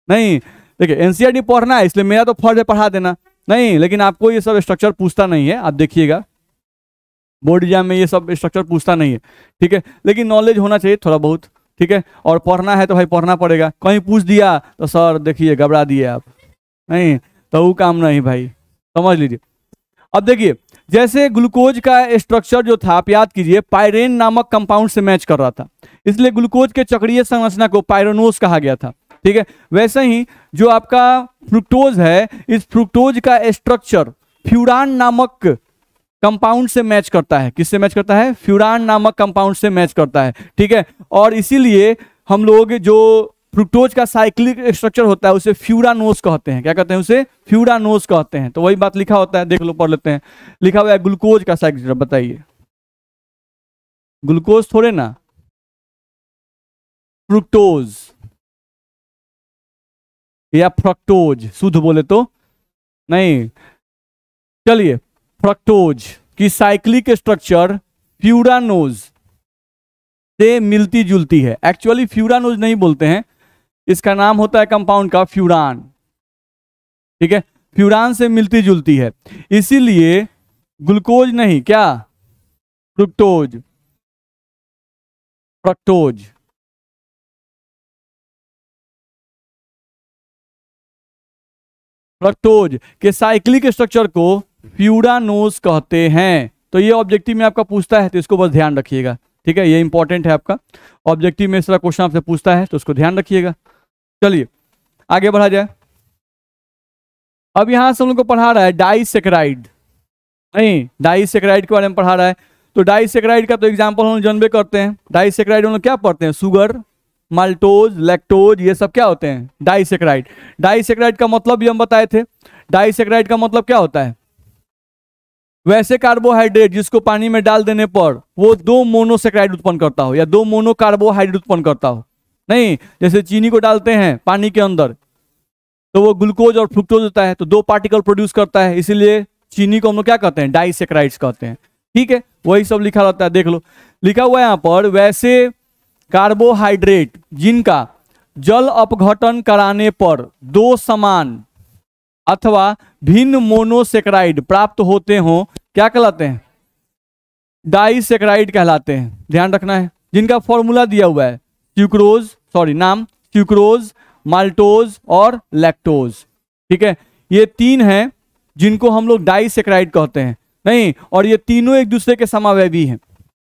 नहीं देखिए, एनसीईआरटी पढ़ना है, इसलिए मेरा तो फर्ज है पढ़ा देना, नहीं लेकिन आपको ये सब स्ट्रक्चर पूछता नहीं है, आप देखिएगा बोर्ड एग्जाम में ये सब स्ट्रक्चर पूछता नहीं है, ठीक है। लेकिन नॉलेज होना चाहिए थोड़ा बहुत, ठीक है। और पढ़ना है तो भाई पढ़ना पड़ेगा। कहीं पूछ दिया तो सर देखिए घबरा दिए आप, नहीं तो वो काम नहीं भाई, समझ लीजिए। अब देखिए, जैसे ग्लूकोज का स्ट्रक्चर जो था, आप याद कीजिए, पायरेन नामक कंपाउंड से मैच कर रहा था, इसलिए ग्लूकोज के चक्रीय संरचना को पायरेनोज कहा गया था, ठीक है। वैसे ही जो आपका फ्रुक्टोज है, इस फ्रुक्टोज का स्ट्रक्चर फ्यूरान नामक कंपाउंड से मैच करता है। किससे मैच करता है, फ्यूरान नामक कंपाउंड से मैच करता है, ठीक है। और इसीलिए हम लोग जो फ्रुक्टोज का साइक्लिक स्ट्रक्चर होता है उसे फ्यूरानोज कहते हैं। क्या कहते हैं, उसे फ्यूरानोज कहते हैं। तो वही बात लिखा होता है, देख लो, पढ़ लेते हैं। लिखा हुआ है ग्लूकोज का साइक्लिक, बताइए ग्लूकोज थोड़े ना, फ्रुक्टोज या फ्रक्टोज, शुद्ध बोले तो नहीं। चलिए, फ्रक्टोज की साइक्लिक स्ट्रक्चर फ्यूरानोज से मिलती जुलती है। एक्चुअली फ्यूरानोज नहीं बोलते हैं, इसका नाम होता है कंपाउंड का फ्यूरान, ठीक है। फ्यूरान से मिलती जुलती है, इसीलिए ग्लूकोज नहीं, क्या फ्रुक्टोज, फ्रक्टोज। फ्रक्टोज के साइक्लिक स्ट्रक्चर को फ्यूरानोज कहते हैं। तो ये ऑब्जेक्टिव में आपका पूछता है, तो इसको बस ध्यान रखिएगा, ठीक है। ये इंपॉर्टेंट है आपका, ऑब्जेक्टिव में इस तरह क्वेश्चन आपसे पूछता है, तो उसको ध्यान रखिएगा। चलिए आगे बढ़ा जाए। अब यहां से हम लोग को पढ़ा रहा है डाइसेकेराइड, नहीं डाइसेकेराइड के बारे में पढ़ा रहा है। तो डाइसेकेराइड का तो एग्जाम्पल हम लोग जानबे करते हैं। डाइसेकेराइड हम लोग क्या पढ़ते हैं, शुगर, माल्टोज, लैक्टोज, ये सब क्या होते हैं, डाइसेकेराइड। डाइसेकेराइड का मतलब भी हम बताए थे। डाइसेकेराइड का मतलब क्या होता है, वैसे कार्बोहाइड्रेट जिसको पानी में डाल देने पर वो 2 मोनोसेकेराइड उत्पन्न करता हो या 2 मोनो कार्बोहाइड्रेट उत्पन्न करता हो। नहीं, जैसे चीनी को डालते हैं पानी के अंदर तो वो ग्लूकोज और फ्रुक्टोज होता है, तो 2 पार्टिकल प्रोड्यूस करता है, इसीलिए चीनी को हम लोग क्या कहते हैं, डाइसेकेराइड्स कहते हैं, ठीक है। वही सब लिखा रहता है, देख लो लिखा हुआ है यहाँ पर, वैसे कार्बोहाइड्रेट जिनका जल अपघटन कराने पर 2 समान अथवा भिन्न मोनोसेकेराइड प्राप्त होते हो, क्या कहलाते हैं, डाइसेकेराइड कहलाते हैं। ध्यान रखना है, जिनका फॉर्मूला दिया हुआ है नाम स्यूक्रोज, माल्टोज और लैक्टोज, ठीक है। ये 3 हैं जिनको हम लोग डाइसेकेराइड कहते हैं, नहीं। और ये तीनों एक दूसरे के समावयवी हैं,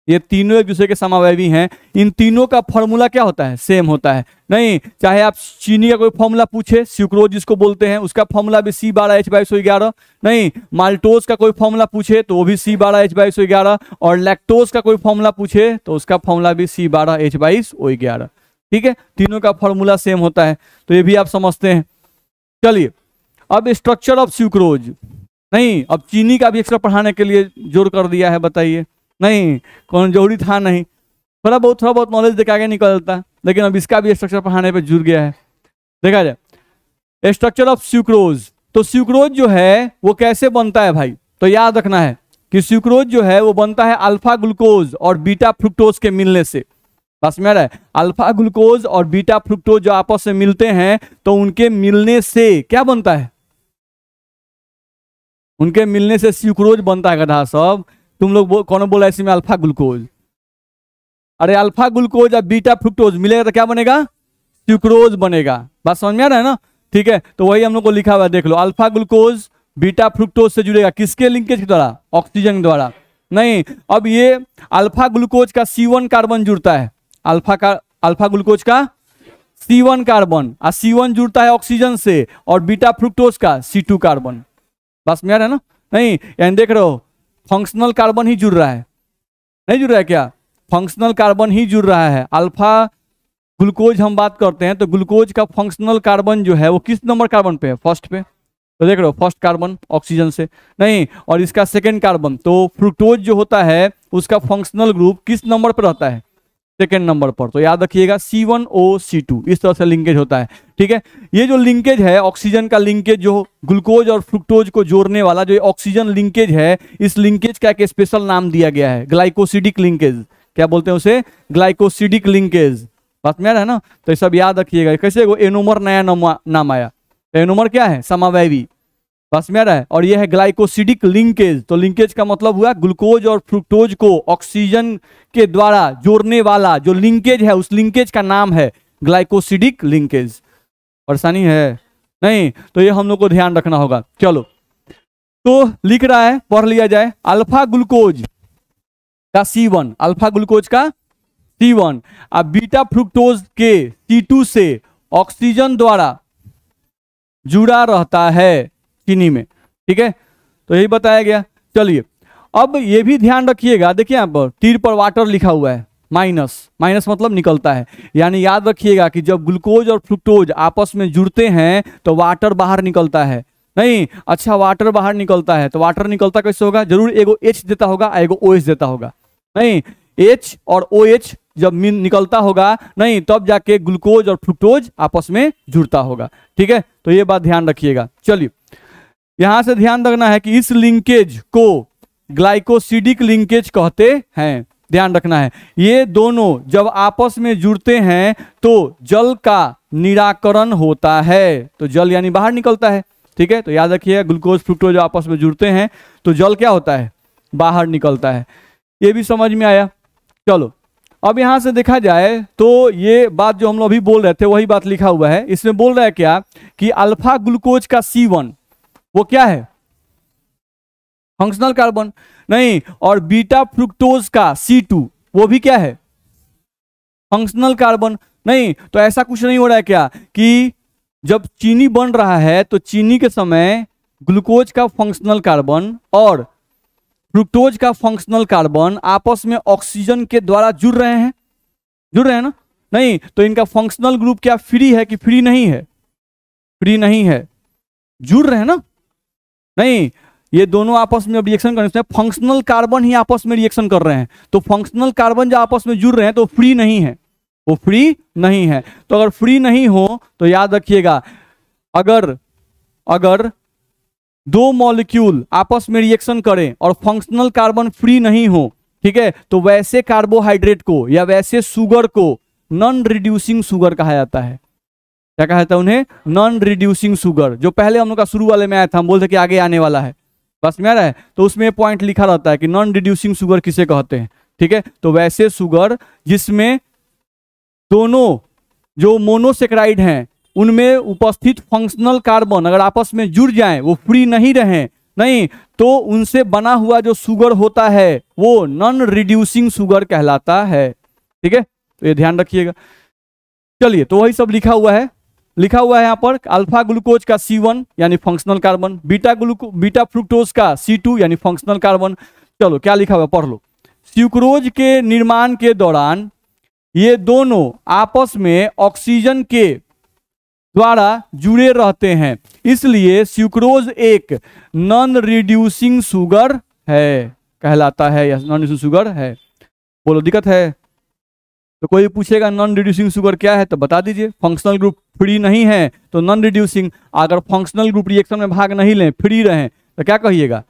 ये तीनों एक दूसरे के समावयवी हैं। इन तीनों का फॉर्मूला क्या होता है, सेम होता है। नहीं, चाहे आप चीनी का कोई फॉर्मूला पूछे, स्यूक्रोज जिसको बोलते हैं, उसका फॉर्मूला भी C12H2211। नहीं, माल्टोज का कोई फॉर्मूला पूछे तो वो भी C12H2211, और लैक्टोज का कोई फॉर्मूला पूछे तो उसका फॉर्मूला भी C12H2211, ठीक है। तीनों का फॉर्मूला सेम होता है, तो ये भी आप समझते हैं। चलिए, अब स्ट्रक्चर ऑफ स्यूक्रोज, नहीं अब चीनी का भी एक्स्ट्रा पढ़ाने के लिए जोर कर दिया है, बताइए। नहीं, कौन जरूरी था, नहीं, थोड़ा बहुत नॉलेज देख आगे निकलता, लेकिन अब इसका भी स्ट्रक्चर पढ़ाने पे जुड़ गया है। देखा जाए स्ट्रक्चर ऑफ स्यूक्रोज, तो स्यूक्रोज जो है वो कैसे बनता है भाई, तो याद रखना है कि स्यूक्रोज जो है वो बनता है अल्फा ग्लूकोज और बीटा फ्रुक्टोज के मिलने से। बस में रहा है, अल्फा ग्लूकोज और बीटा फ्रुक्टोज जो आपस में मिलते हैं तो उनके मिलने से क्या बनता है, उनके मिलने से स्यूक्रोज बनता है। गधा सब, तुम लोग कौन बोला इसमें अल्फा ग्लूकोज, अरे अल्फा ग्लूकोज और बीटा फ्रुक्टोज मिलेगा तो क्या बनेगा, स्यूक्रोज बनेगा। बात समझ में आ रहा है ना, ठीक है। तो वही हम लोग को लिखा हुआ है, देख लो, अल्फा ग्लूकोज बीटा फ्रुक्टोज से जुड़ेगा, किसके लिंकेज के द्वारा, ऑक्सीजन के द्वारा। नहीं, अब ये अल्फा ग्लूकोज का C1 कार्बन जुड़ता है, अल्फा ग्लूकोज का C1 कार्बन, और C1 जुड़ता है ऑक्सीजन से, और बीटा फ्रुक्टोज का C2 कार्बन। बस में आ रहा है ना, नहीं, यानी देख रहे हो फंक्शनल कार्बन ही जुड़ रहा है, नहीं जुड़ रहा है क्या, फंक्शनल कार्बन ही जुड़ रहा है। अल्फा ग्लूकोज हम बात करते हैं तो ग्लूकोज का फंक्शनल कार्बन जो है वो किस नंबर कार्बन पे है, फर्स्ट पे, तो देख रहे हो फर्स्ट कार्बन ऑक्सीजन से, नहीं, और इसका सेकेंड कार्बन, तो फ्रुक्टोज जो होता है उसका फंक्शनल ग्रुप किस नंबर पर रहता है, सेकेंड नंबर पर। तो याद रखिएगा C1OC2 इस तरह से लिंकेज होता है, ठीक है। ये जो लिंकेज है ऑक्सीजन का लिंकेज, जो ग्लूकोज और फ्रुक्टोज को जोड़ने वाला जो ऑक्सीजन लिंकेज है, इस लिंकेज का एक स्पेशल नाम दिया गया है, ग्लाइकोसिडिक लिंकेज। क्या बोलते हैं उसे, ग्लाइकोसिडिक लिंकेज। बात में आ रहा है ना, तो ये सब याद रखिएगा। कैसे वो एनोमर नया नाम आया, एनोमर क्या है, समावयवी। बस में आ रहा है, और यह है ग्लाइकोसिडिक लिंकेज। तो लिंकेज का मतलब हुआ ग्लूकोज और फ्रुक्टोज को ऑक्सीजन के द्वारा जोड़ने वाला जो लिंकेज है, उस लिंकेज का नाम है ग्लाइकोसिडिक लिंकेज। परेशानी है नहीं, तो ये हम लोग को ध्यान रखना होगा। चलो, तो लिख रहा है, पढ़ लिया जाए, अल्फा ग्लूकोज का C1, अल्फा ग्लूकोज का C1 अब बीटा फ्रुक्टोज के C2 से ऑक्सीजन द्वारा जुड़ा रहता है चीनी में, ठीक है। तो यही बताया गया। चलिए, अब ये भी ध्यान रखिएगा, देखिए यहाँ पर तीर पर वाटर लिखा हुआ है, माइनस, माइनस मतलब निकलता है, यानी याद रखिएगा कि जब ग्लूकोज और फ्रुक्टोज आपस में जुड़ते हैं तो वाटर बाहर निकलता है। नहीं, अच्छा, वाटर बाहर निकलता है तो वाटर निकलता कैसे होगा, जरूर एगो H देता होगा, एगो OH देता होगा। नहीं, H और OH जब निकलता होगा, नहीं, तब जाके ग्लूकोज और फ्रुक्टोज आपस में जुड़ता होगा, ठीक है। तो ये बात ध्यान रखिएगा। चलिए, यहां से ध्यान रखना है कि इस लिंकेज को ग्लाइकोसिडिक लिंकेज कहते हैं, ध्यान रखना है। ये दोनों जब आपस में जुड़ते हैं तो जल का निराकरण होता है, तो जल यानी बाहर निकलता है, ठीक है। तो याद रखिए, ग्लूकोज फ्रुक्टोज आपस में जुड़ते हैं तो जल क्या होता है, बाहर निकलता है। ये भी समझ में आया। चलो, अब यहां से देखा जाए तो ये बात जो हम लोग अभी बोल रहे थे वही बात लिखा हुआ है। इसमें बोल रहा है क्या कि अल्फा ग्लूकोज का C1 वो क्या है, फंक्शनल कार्बन। नहीं, और बीटा फ्रुक्टोज का C2 वो भी क्या है, फंक्शनल कार्बन। नहीं, तो ऐसा कुछ नहीं हो रहा है क्या कि जब चीनी बन रहा है तो चीनी के समय ग्लूकोज का फंक्शनल कार्बन और फ्रुक्टोज का फंक्शनल कार्बन आपस में ऑक्सीजन के द्वारा जुड़ रहे हैं, जुड़ रहे हैं ना। नहीं, तो इनका फंक्शनल ग्रुप क्या फ्री है कि फ्री नहीं है, फ्री नहीं है, जुड़ रहे हैं ना। नहीं, ये दोनों आपस में रिएक्शन करने से फंक्शनल कार्बन ही आपस में रिएक्शन कर रहे हैं, तो फंक्शनल कार्बन जो आपस में जुड़ रहे हैं तो फ्री नहीं है, वो फ्री नहीं है। तो अगर फ्री नहीं हो तो याद रखिएगा, अगर दो मॉलिक्यूल आपस में रिएक्शन करें और फंक्शनल कार्बन फ्री नहीं हो, ठीक है, तो वैसे कार्बोहाइड्रेट को या वैसे शुगर को नॉन रिड्यूसिंग शुगर कहा जाता है। क्या कहा जाता है उन्हें, नॉन रिड्यूसिंग शुगर। जो पहले हम लोग का शुरू वाले में आया था, हम बोलते कि आगे आने वाला है, बस में आ रहा है, तो उसमें पॉइंट लिखा रहता है कि नॉन रिड्यूसिंग शुगर किसे कहते हैं, ठीक है। तो वैसे शुगर जिसमें दोनों जो मोनोसेक्राइड हैं उनमें उपस्थित फंक्शनल कार्बन अगर आपस में जुड़ जाएं, वो फ्री नहीं रहें, नहीं, तो उनसे बना हुआ जो शुगर होता है वो नॉन रिड्यूसिंग शुगर कहलाता है, ठीक है। तो ये ध्यान रखिएगा। चलिए, तो वही सब लिखा हुआ है यहाँ पर, अल्फा ग्लूकोज का C1 यानी फंक्शनल कार्बन, बीटा फ्रुक्टोज का C2 यानी फंक्शनल कार्बन। चलो, क्या लिखा हुआ पढ़ लो। स्यूक्रोज के निर्माण के दौरान ये दोनों आपस में ऑक्सीजन के द्वारा जुड़े रहते हैं, इसलिए स्यूक्रोज एक नॉन रिड्यूसिंग शुगर है, कहलाता है, या नॉन रिड्यूसिंग शुगर है। बोलो, दिक्कत है? तो कोई पूछेगा नॉन रिड्यूसिंग शुगर क्या है तो बता दीजिए। फंक्शनल ग्रुप फ्री नहीं है तो नॉन रिड्यूसिंग, अगर फंक्शनल ग्रुप रिएक्शन में भाग नहीं लें, फ्री रहें, तो क्या कहिएगा,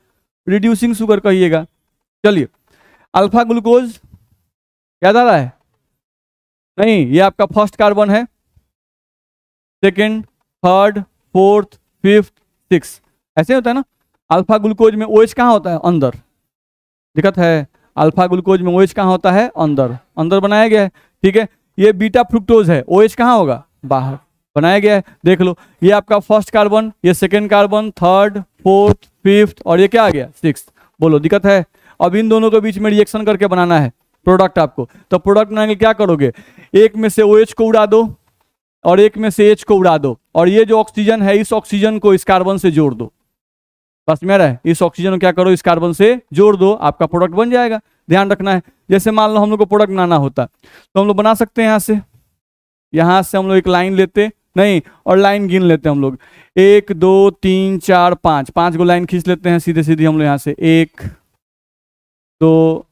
रिड्यूसिंग शुगर कहिएगा। चलिए, अल्फा ग्लूकोज याद आ रहा है? नहीं, ये आपका फर्स्ट कार्बन है, second, third, fourth, fifth, six, ऐसे होता है ना। अल्फा ग्लूकोज में OH कहाँ होता है, अंदर, दिक्कत है, अल्फा ग्लूकोज में OH कहाँ होता है? अंदर, अंदर बनाया गया है। ठीक है, ये बीटा फ्रुक्टोज है, OH कहाँ होगा? बाहर बनाया गया है। देख लो, ये आपका फर्स्ट कार्बन, ये second carbon, third, fourth, fifth, और ये क्या आ गया? सिक्स्थ। बोलो दिक्कत है? अब इन दोनों के बीच में रिएक्शन करके बनाना है प्रोडक्ट आपको। तो प्रोडक्ट बनाने के क्या करोगे? एक में से OH को उड़ा दो और एक में से H को उड़ा दो, और ये जो ऑक्सीजन है इस ऑक्सीजन को इस कार्बन से जोड़ दो। बस मेरा है, इस ऑक्सीजन को क्या करो? इस कार्बन से जोड़ दो, आपका प्रोडक्ट बन जाएगा। ध्यान रखना है, जैसे मान लो हम लोग को प्रोडक्ट बनाना होता तो हम लोग बना सकते हैं यहाँ से हम लोग एक लाइन लेते नहीं, और लाइन गिन लेते हैं हम लोग, 1 2 3 4 5, 5 गो लाइन खींच लेते हैं सीधे सीधे हम लोग यहाँ से। 1 2,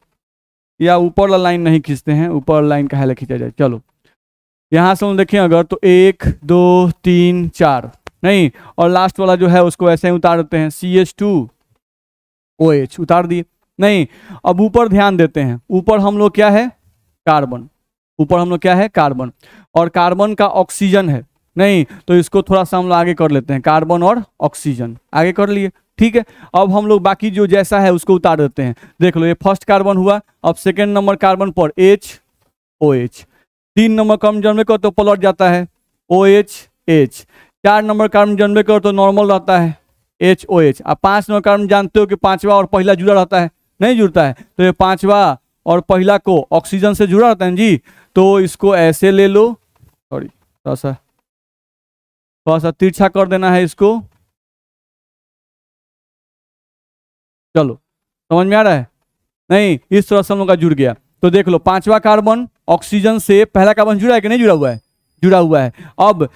या ऊपर वाला लाइन नहीं खींचते हैं, ऊपर वाला लाइन कहाँ खींचा जाए? चलो यहाँ से हम देखें अगर तो 1 2 3 4 नहीं, और लास्ट वाला जो है उसको ऐसे ही उतार देते हैं, CH2OH उतार दिए नहीं। अब ऊपर ध्यान देते हैं, ऊपर हम लोग क्या है? कार्बन। ऊपर हम लोग क्या है? कार्बन, और कार्बन का ऑक्सीजन है नहीं, तो इसको थोड़ा सा हम लोग आगे कर लेते हैं, कार्बन और ऑक्सीजन आगे कर लिए। ठीक है, अब हम लोग बाकी जो जैसा है उसको उतार देते हैं। देख लो, ये फर्स्ट कार्बन हुआ, अब सेकेंड नंबर कार्बन पर HOH, 3 नंबर कार्बन जन्मे कर तो पलट जाता है OH, 4 नंबर कार्बन जन्मे कर तो नॉर्मल रहता है HOH। अब 5 नंबर कार्बन जानते हो कि पांचवा और पहला जुड़ा रहता है? नहीं जुड़ता है, तो ये पांचवा और पहला को ऑक्सीजन से जुड़ा रहता है जी। तो इसको ऐसे ले लो, सॉरी थोड़ा सा तिरछा कर देना है इसको। चलो समझ में आ रहा है? नहीं, इस तरह से हम लोग का जुड़ गया। तो देख लो, पांचवा कार्बन ऑक्सीजन से पहला कार्बन जुड़ा है कि नहीं जुड़ा हुआ है? जुड़ा हुआ है। अब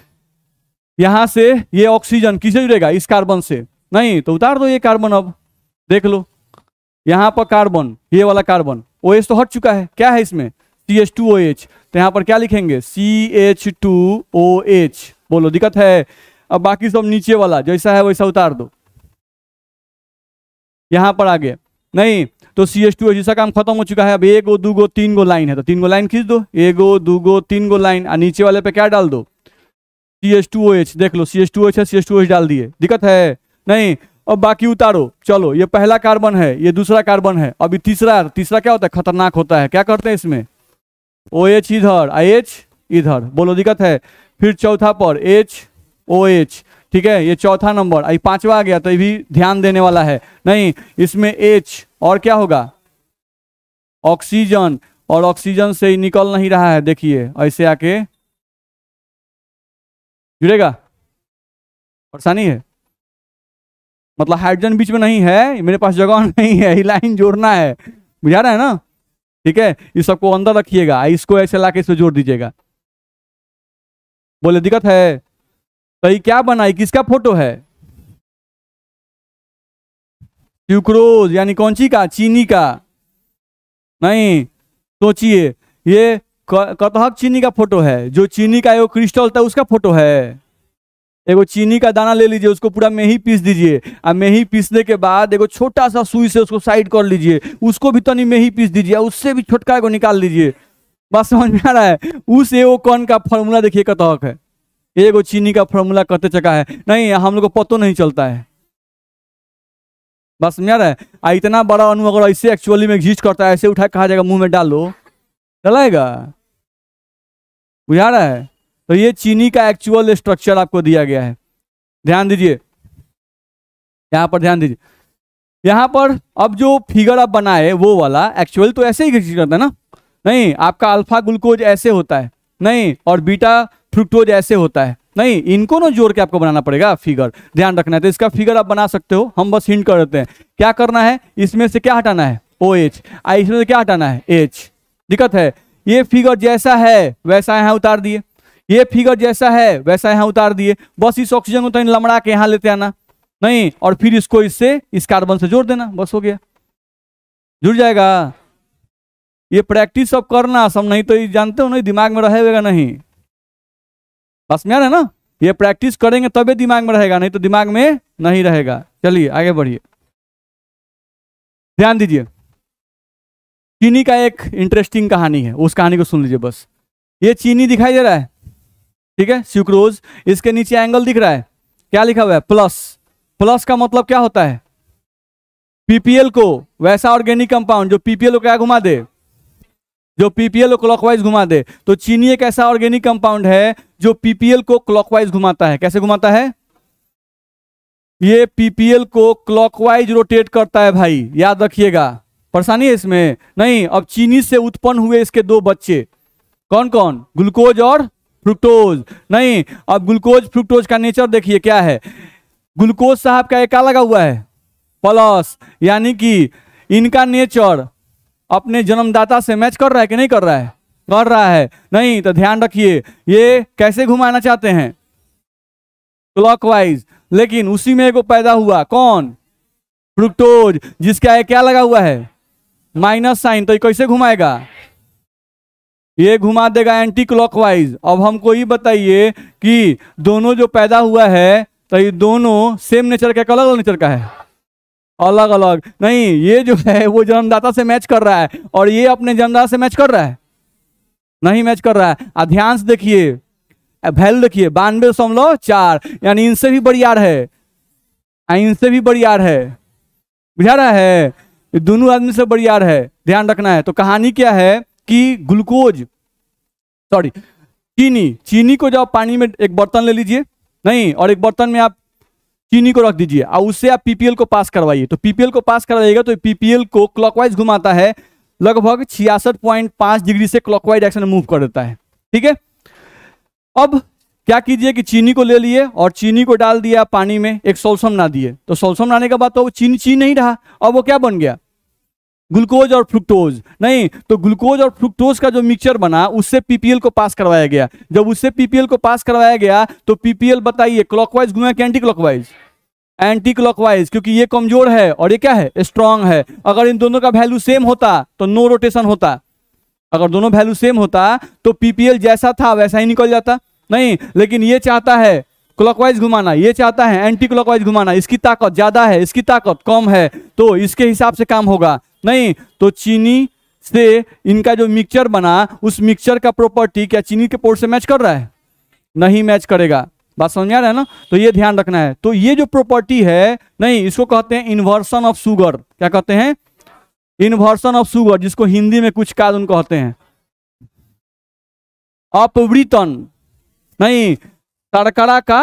यहां से ये ऑक्सीजन किससे जुड़ेगा? इस कार्बन से नहीं, तो उतार दो ये कार्बन। अब देख लो, यहां पर कार्बन, ये वाला कार्बन, OH तो हट चुका है, क्या है इसमें? CH2OH, तो यहां पर क्या लिखेंगे? CH2OH। बोलो दिक्कत है? अब बाकी सब नीचे वाला जैसा है वैसा उतार दो। यहां पर आ गया नहीं, तो CH2OH का काम खत्म हो चुका है। अब 1 गो 2 गो 3 गो लाइन है, तो 3 गो लाइन खींच दो, 1 गो 2 गो 3 गो लाइन, और नीचे वाले पे क्या डाल दो? CH2OH। देख लो, CH2OH है, CH2OH डाल दिए, दिक्कत है? नहीं। अब बाकी उतारो। चलो, ये पहला कार्बन है, ये दूसरा कार्बन है, अभी तीसरा क्या होता है? खतरनाक होता है। क्या करते हैं इसमें? OH इधर, H इधर। बोलो दिक्कत है? फिर चौथा पर HOH, ठीक है, ये चौथा नंबर। आई पांचवा आ गया, तो ये भी ध्यान देने वाला है नहीं। इसमें H और क्या होगा? ऑक्सीजन, और ऑक्सीजन से ही निकल नहीं रहा है, देखिए ऐसे आके जुड़ेगा। परेशानी है, मतलब हाइड्रोजन बीच में नहीं है, मेरे पास जगह नहीं है, लाइन जोड़ना है, बुझा रहा है ना? ठीक है, इस सबको अंदर रखिएगा, इसको ऐसे लाके इसको जोड़ दीजिएगा। बोले दिक्कत है? तो ये क्या बना? किसका फोटो है? सुक्रोज, यानी कौन सी का? चीनी का। नहीं, सोचिए, ये कटहक चीनी का फोटो है, जो चीनी का एगो क्रिस्टल होता है उसका फोटो है। एगो चीनी का दाना ले लीजिए, उसको पूरा मेही पीस दीजिए, और मेही पीसने के बाद एगो छोटा सा सुई से उसको साइड कर लीजिए, उसको भी तनी मेही पीस दीजिए, उससे भी छोटका को निकाल लीजिए। बस समझ में आ रहा है? उस एगो कौन का फॉर्मूला देखिए, कटहक है, एगो चीनी का फॉर्मूला कते चका है। नहीं, हम लोग को पतो नहीं चलता है। बस समझ आ रहा है? इतना बड़ा अणु अगर ऐसे एक्चुअली में एग्जिस्ट करता है, ऐसे उठा कहा जाएगा मुंह में डालो, चलाएगा? बुझा रहा है? तो ये चीनी का एक्चुअल स्ट्रक्चर आपको दिया गया है, ध्यान दीजिए, यहां पर ध्यान दीजिए। यहां पर अब जो फिगर आप बनाए वो वाला एक्चुअल तो ऐसे ही एग्जिस्ट करता है ना? नहीं, आपका अल्फा ग्लूकोज ऐसे होता है नहीं, और बीटा फ्रुक्टोज ऐसे होता है नहीं, इनको ना जोड़ के आपको बनाना पड़ेगा फिगर, ध्यान रखना है। तो इसका फिगर आप बना सकते हो, हम बस हिंट कर देते हैं। क्या करना है? इसमें से क्या हटाना है? OH, इसमें से क्या हटाना है? H। दिक्कत है? ये फिगर जैसा है वैसा यहाँ उतार दिए, ये फिगर जैसा है वैसा यहाँ उतार दिए, बस इस ऑक्सीजन को तो लमड़ा के यहाँ लेते आना नहीं, और फिर इसको इससे इस कार्बन से जोड़ देना, बस हो गया, जुड़ जाएगा। ये प्रैक्टिस सब करना सब, नहीं तो ये जानते हो नहीं, दिमाग में रहेगा नहीं। बस में आ रहा है ना? ये प्रैक्टिस करेंगे तभी दिमाग में रहेगा, नहीं तो दिमाग में नहीं रहेगा। चलिए आगे बढ़िए, ध्यान दीजिए। चीनी का एक इंटरेस्टिंग कहानी है, उस कहानी को सुन लीजिए बस। ये चीनी दिखाई दे रहा है, ठीक है, सुक्रोज, इसके नीचे एंगल दिख रहा है, क्या लिखा हुआ है? प्लस। प्लस का मतलब क्या होता है? पीपीएल को, वैसा ऑर्गेनिक कंपाउंड जो पीपीएल को क्या घुमा दे, जो पीपीएल को क्लॉकवाइज घुमा दे। तो चीनी एक ऐसा ऑर्गेनिक कंपाउंड है जो पीपीएल को क्लॉकवाइज घुमाता है। कैसे घुमाता है? ये पीपीएल को क्लॉकवाइज रोटेट करता है भाई, याद रखिएगा। परेशानी है इसमें नहीं। अब चीनी से उत्पन्न हुए इसके दो बच्चे, कौन कौन? ग्लूकोज और फ्रुक्टोज। नहीं, अब ग्लूकोज फ्रुक्टोज का नेचर देखिए क्या है। ग्लूकोज साहब का एक क्या लगा हुआ है? प्लस, यानी कि इनका नेचर अपने जन्मदाता से मैच कर रहा है कि नहीं कर रहा है? कर रहा है। नहीं तो ध्यान रखिए, ये कैसे घुमाना चाहते हैं? क्लॉकवाइज। लेकिन उसी में एगो पैदा हुआ, कौन? फ्रुक्टोज, जिसका क्या लगा हुआ है? Minus sign. तो ये कैसे घुमाएगा? ये घुमा देगा एंटी क्लॉकवाइज। अब हमको ये बताइए कि दोनों जो पैदा हुआ है तो ये दोनों सेम नेचर का, अलग अलग नेचर का है? अलग अलग। नहीं, ये जो है वो जन्मदाता से मैच कर रहा है और ये अपने जन्मदाता से मैच कर रहा है? नहीं मैच कर रहा है। ध्यान से देखिए, वैल्यू देखिए 92.4, यानी इनसे भी बड़ी आर है, इनसे भी बड़ी आर है। बुझा रहा है? दोनों आदमी से बड़ी आर है, ध्यान रखना है। तो कहानी क्या है कि ग्लूकोज, सॉरी चीनी को जब पानी में एक बर्तन ले लीजिए, नहीं, और एक बर्तन में आप चीनी को रख दीजिए और उससे आप पीपीएल को पास करवाइए। तो पीपीएल को पास करवाइएगा तो पीपीएल को क्लॉकवाइज घुमाता है, लगभग 66.5 डिग्री से क्लॉकवाइज डायरेक्शन में मूव कर देता है। ठीक है। अब क्या कीजिए कि चीनी को ले लिए और चीनी को डाल दिया पानी में, एक सोल्यूशन बना दिए। तो सोल्यूशन बनाने के बाद तो चीनी नहीं रहा, अब वो क्या बन गया? ग्लूकोज और फ्रुक्टोज। नहीं, तो ग्लूकोज और फ्रुक्टोज का जो मिक्सचर बना उससे पीपीएल को पास करवाया गया। जब उससे पीपीएल को पास करवाया गया तो पीपीएल बताइए क्लॉकवाइज घुमा कि एंटी क्लॉकवाइज? एंटी क्लॉकवाइज, क्योंकि ये कमजोर है और ये क्या है? स्ट्रांग है। अगर इन दोनों का वैल्यू सेम होता तो नो रोटेशन होता। अगर दोनों वैल्यू सेम होता तो पीपीएल जैसा था वैसा ही निकल जाता। नहीं, लेकिन ये चाहता है क्लॉकवाइज घुमाना, ये चाहता है एंटी क्लॉकवाइज घुमाना। इसकी ताकत ज्यादा है, इसकी ताकत कम है, तो इसके हिसाब से काम होगा। नहीं, तो चीनी से इनका जो मिक्सचर बना उस मिक्सचर का प्रॉपर्टी क्या चीनी के पोर्ट से मैच कर रहा है? नहीं मैच करेगा। बात समझ आ रहा है ना? तो ये ध्यान रखना है। तो ये जो प्रॉपर्टी है, नहीं, इसको कहते हैं इन्वर्सन ऑफ शुगर। क्या कहते हैं? इन्वर्सन ऑफ शुगर, जिसको हिंदी में कुछ कानून कहते हैं अपवृतन। नहीं, शर्करा का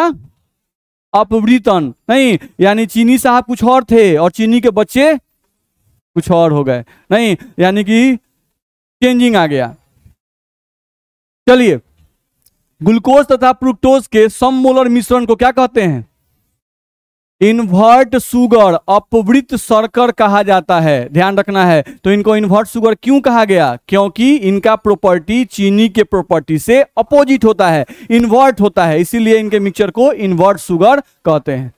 अपवृतन। नहीं, यानी चीनी साहब कुछ और थे और चीनी के बच्चे कुछ और हो गए। नहीं, यानी कि चेंजिंग आ गया। चलिए, ग्लूकोज तथा फ्रुक्टोज के सममोलर मिश्रण को क्या कहते हैं? इन्वर्ट शुगर, अपवृत शर्कर कहा जाता है। ध्यान रखना है। तो इनको इन्वर्ट शुगर क्यों कहा गया? क्योंकि इनका प्रॉपर्टी चीनी के प्रॉपर्टी से अपोजिट होता है, इन्वर्ट होता है, इसीलिए इनके मिक्सचर को इन्वर्ट शुगर कहते हैं।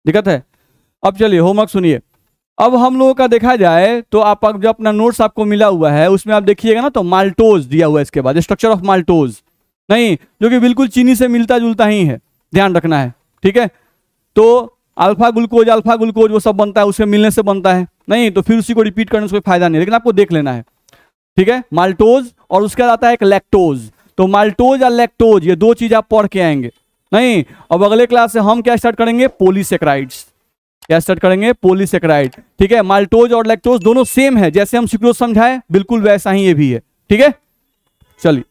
दिक्कत है? अब चलिए होमवर्क सुनिए। अब हम लोगों का देखा जाए तो आप जो अपना नोट्स आपको मिला हुआ है उसमें आप देखिएगा ना, तो माल्टोज दिया हुआ है इसके बाद, स्ट्रक्चर ऑफ माल्टोज। नहीं, जो कि बिल्कुल चीनी से मिलता जुलता ही है, ध्यान रखना है। ठीक है। तो अल्फा ग्लूकोज वो सब बनता है, उसके मिलने से बनता है। नहीं, तो फिर उसी को रिपीट करने से कोई फायदा नहीं, लेकिन आपको देख लेना है। ठीक है, माल्टोज और उसके बाद आता है एक लैक्टोज। तो माल्टोज और लैक्टोज ये दो चीज आप पढ़ के आएंगे। नहीं, अब अगले क्लास से हम क्या स्टार्ट करेंगे? पॉलीसेकेराइड्स। क्या स्टार्ट करेंगे? पॉलीसेकेराइड। ठीक है, माल्टोज और लैक्टोज दोनों सेम है, जैसे हम सुक्रोज समझाए बिल्कुल वैसा ही ये भी है। ठीक है, चलिए।